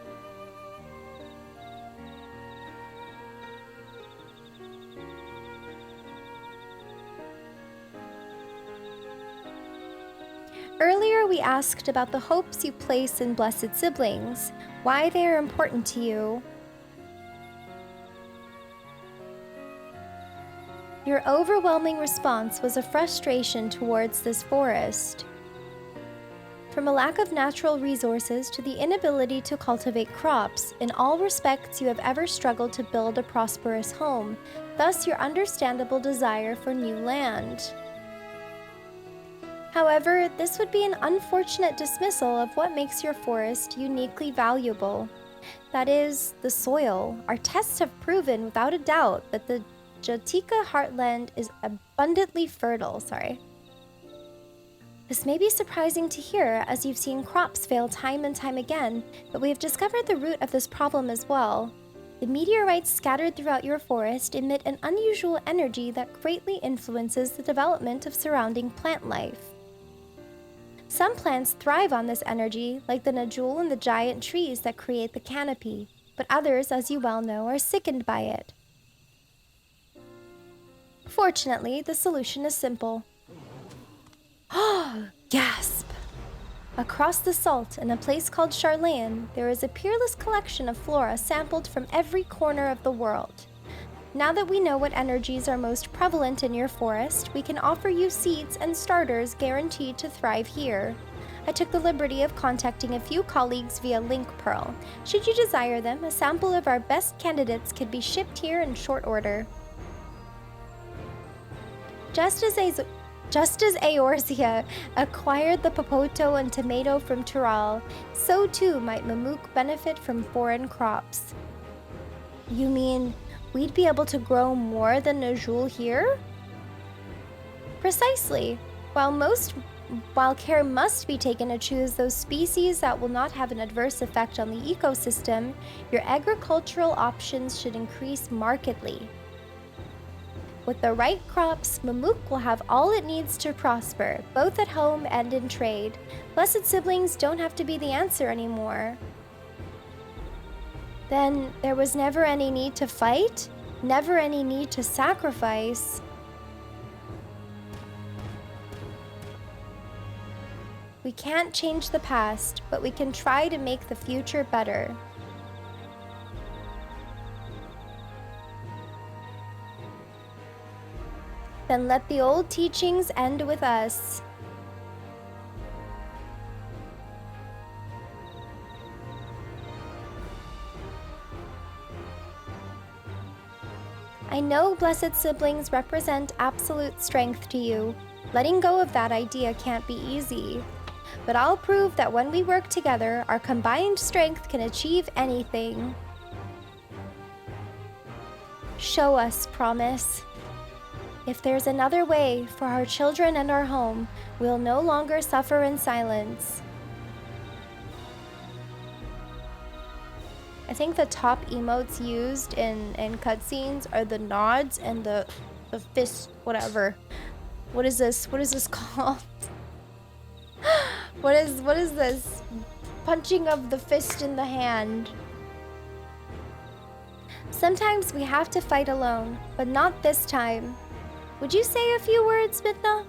Earlier we asked about the hopes you place in blessed siblings, why they are important to you. Your overwhelming response was a frustration towards this forest. From a lack of natural resources to the inability to cultivate crops, in all respects you have ever struggled to build a prosperous home, thus your understandable desire for new land. However, this would be an unfortunate dismissal of what makes your forest uniquely valuable. that is, the soil. Our tests have proven without a doubt that the Jatika heartland is abundantly fertile. This may be surprising to hear, as you've seen crops fail time and time again, but we have discovered the root of this problem as well. The meteorites scattered throughout your forest emit an unusual energy that greatly influences the development of surrounding plant life. Some plants thrive on this energy, like the Najul and the giant trees that create the canopy, but others, as you well know, are sickened by it. Fortunately, the solution is simple. Gasp! Across the salt, in a place called Charlayan, there is a peerless collection of flora sampled from every corner of the world. Now that we know what energies are most prevalent in your forest, we can offer you seeds and starters guaranteed to thrive here. I took the liberty of contacting a few colleagues via Link Pearl. Should you desire them, a sample of our best candidates could be shipped here in short order. Just as Eorzea acquired the Popoto and tomato from Tural, so too might Mamook benefit from foreign crops. You mean we'd be able to grow more than Najul here? Precisely. While care must be taken to choose those species that will not have an adverse effect on the ecosystem, your agricultural options should increase markedly. With the right crops, Mamook will have all it needs to prosper, both at home and in trade. Blessed siblings don't have to be the answer anymore. Then there was never any need to fight? Never any need to sacrifice? We can't change the past, but we can try to make the future better. Then let the old teachings end with us. I know blessed siblings represent absolute strength to you. Letting go of that idea can't be easy. But I'll prove that when we work together, our combined strength can achieve anything. Show us, promise. If there's another way for our children and our home, we'll no longer suffer in silence. I think the top emotes used in cutscenes are the nods and the fist, whatever. What is this? What is this called? What is this? Punching of the fist in the hand. Sometimes we have to fight alone, but not this time. Would you say a few words, Midna?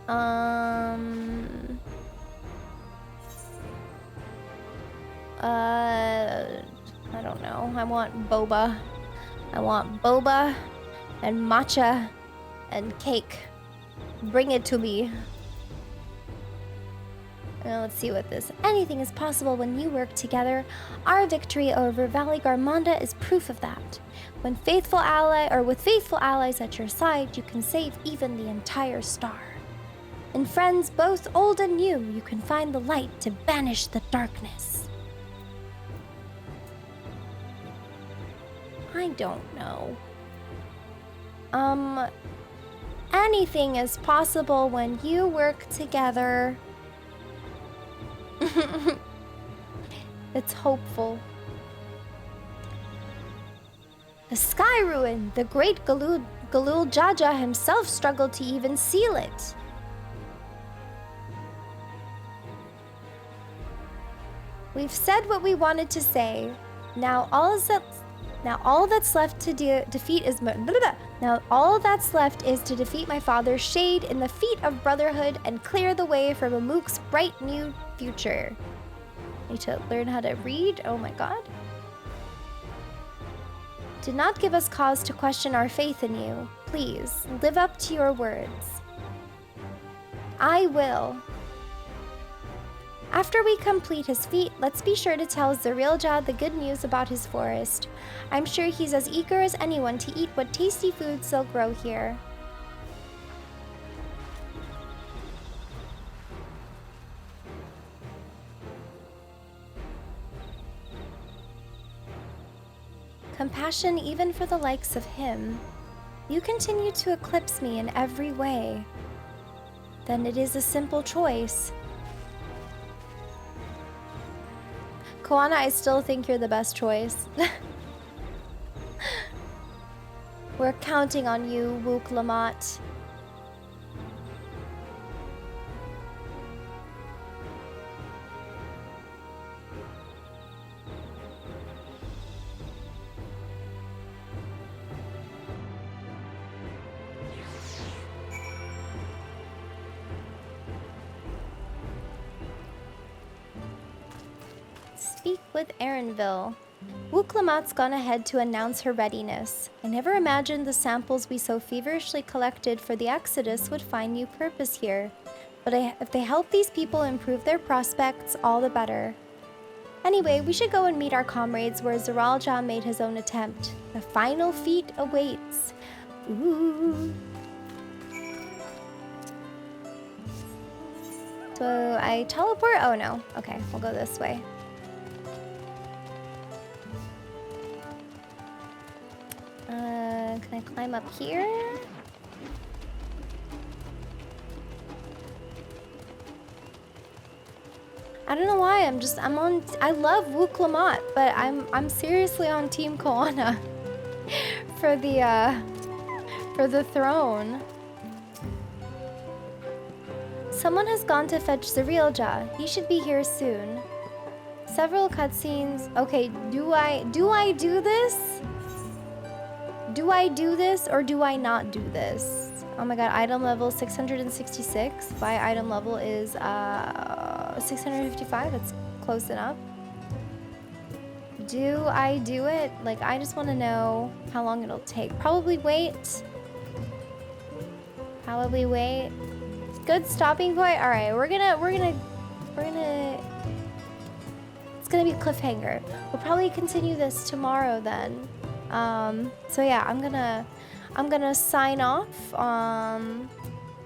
I don't know. I want boba. I want boba and matcha and cake. Bring it to me. Now let's see what this. Anything is possible when you work together. Our victory over Valley Garmonda is proof of that. With faithful allies at your side, you can save even the entire star. In friends both old and new, you can find the light to banish the darkness. I don't know. Anything is possible when you work together. It's hopeful. The Sky Ruin, the great Galul Jaja himself struggled to even seal it. We've said what we wanted to say. Now all that's left to defeat is to defeat my father's shade in the feet of brotherhood and clear the way for Mamook's bright new future. Need to learn how to read? Oh my god. Do not give us cause to question our faith in you. Please, live up to your words. I will. After we complete his feat, let's be sure to tell Zoraal Ja the good news about his forest. I'm sure he's as eager as anyone to eat what tasty foods they'll grow here. compassion even for the likes of him, you continue to eclipse me in every way. Then it is a simple choice. Koana, I still think you're the best choice. We're counting on you, Wook Lamat. Speak with Erinville. Wook Lamat's gone ahead to announce her readiness. I never imagined the samples we so feverishly collected for the Exodus would find new purpose here. But if they help these people improve their prospects, all the better. Anyway, we should go and meet our comrades where Zoraal Ja made his own attempt. The final feat awaits. Ooh. So I teleport? Oh no. Okay, we'll go this way. Can I climb up here? I don't know why. I love Wook Lamat, but I'm seriously on Team Koana for the throne. Someone has gone to fetch Zoraal Ja. He should be here soon. Several cutscenes. Okay, do I do this? Do I do this or do I not do this? Oh my god, item level 666. My item level is 655. That's close enough. Do I do it? Like, I just want to know how long it'll take. Probably wait. Probably wait. Good stopping point. All right, we're gonna. It's gonna be a cliffhanger. We'll probably continue this tomorrow then. So yeah, I'm gonna sign off.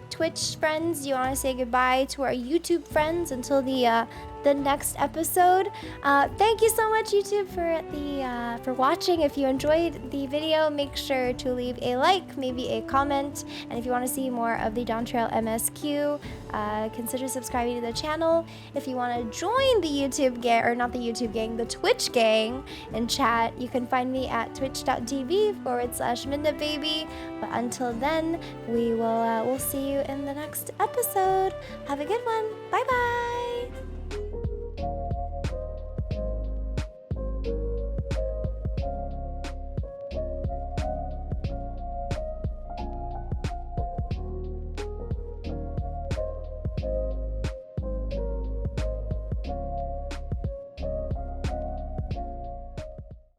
Twitch friends, do you want to say goodbye to our YouTube friends until the next episode? Thank you so much, YouTube, for watching. If you enjoyed the video, make sure to leave a like, maybe a comment, and if you want to see more of the Dawntrail MSQ, consider subscribing to the channel. If you want to join the YouTube gang, or not the YouTube gang, the Twitch gang in chat, you can find me at twitch.tv/Midnababy. But until then, we'll see you in the next episode. Have a good one. Bye bye.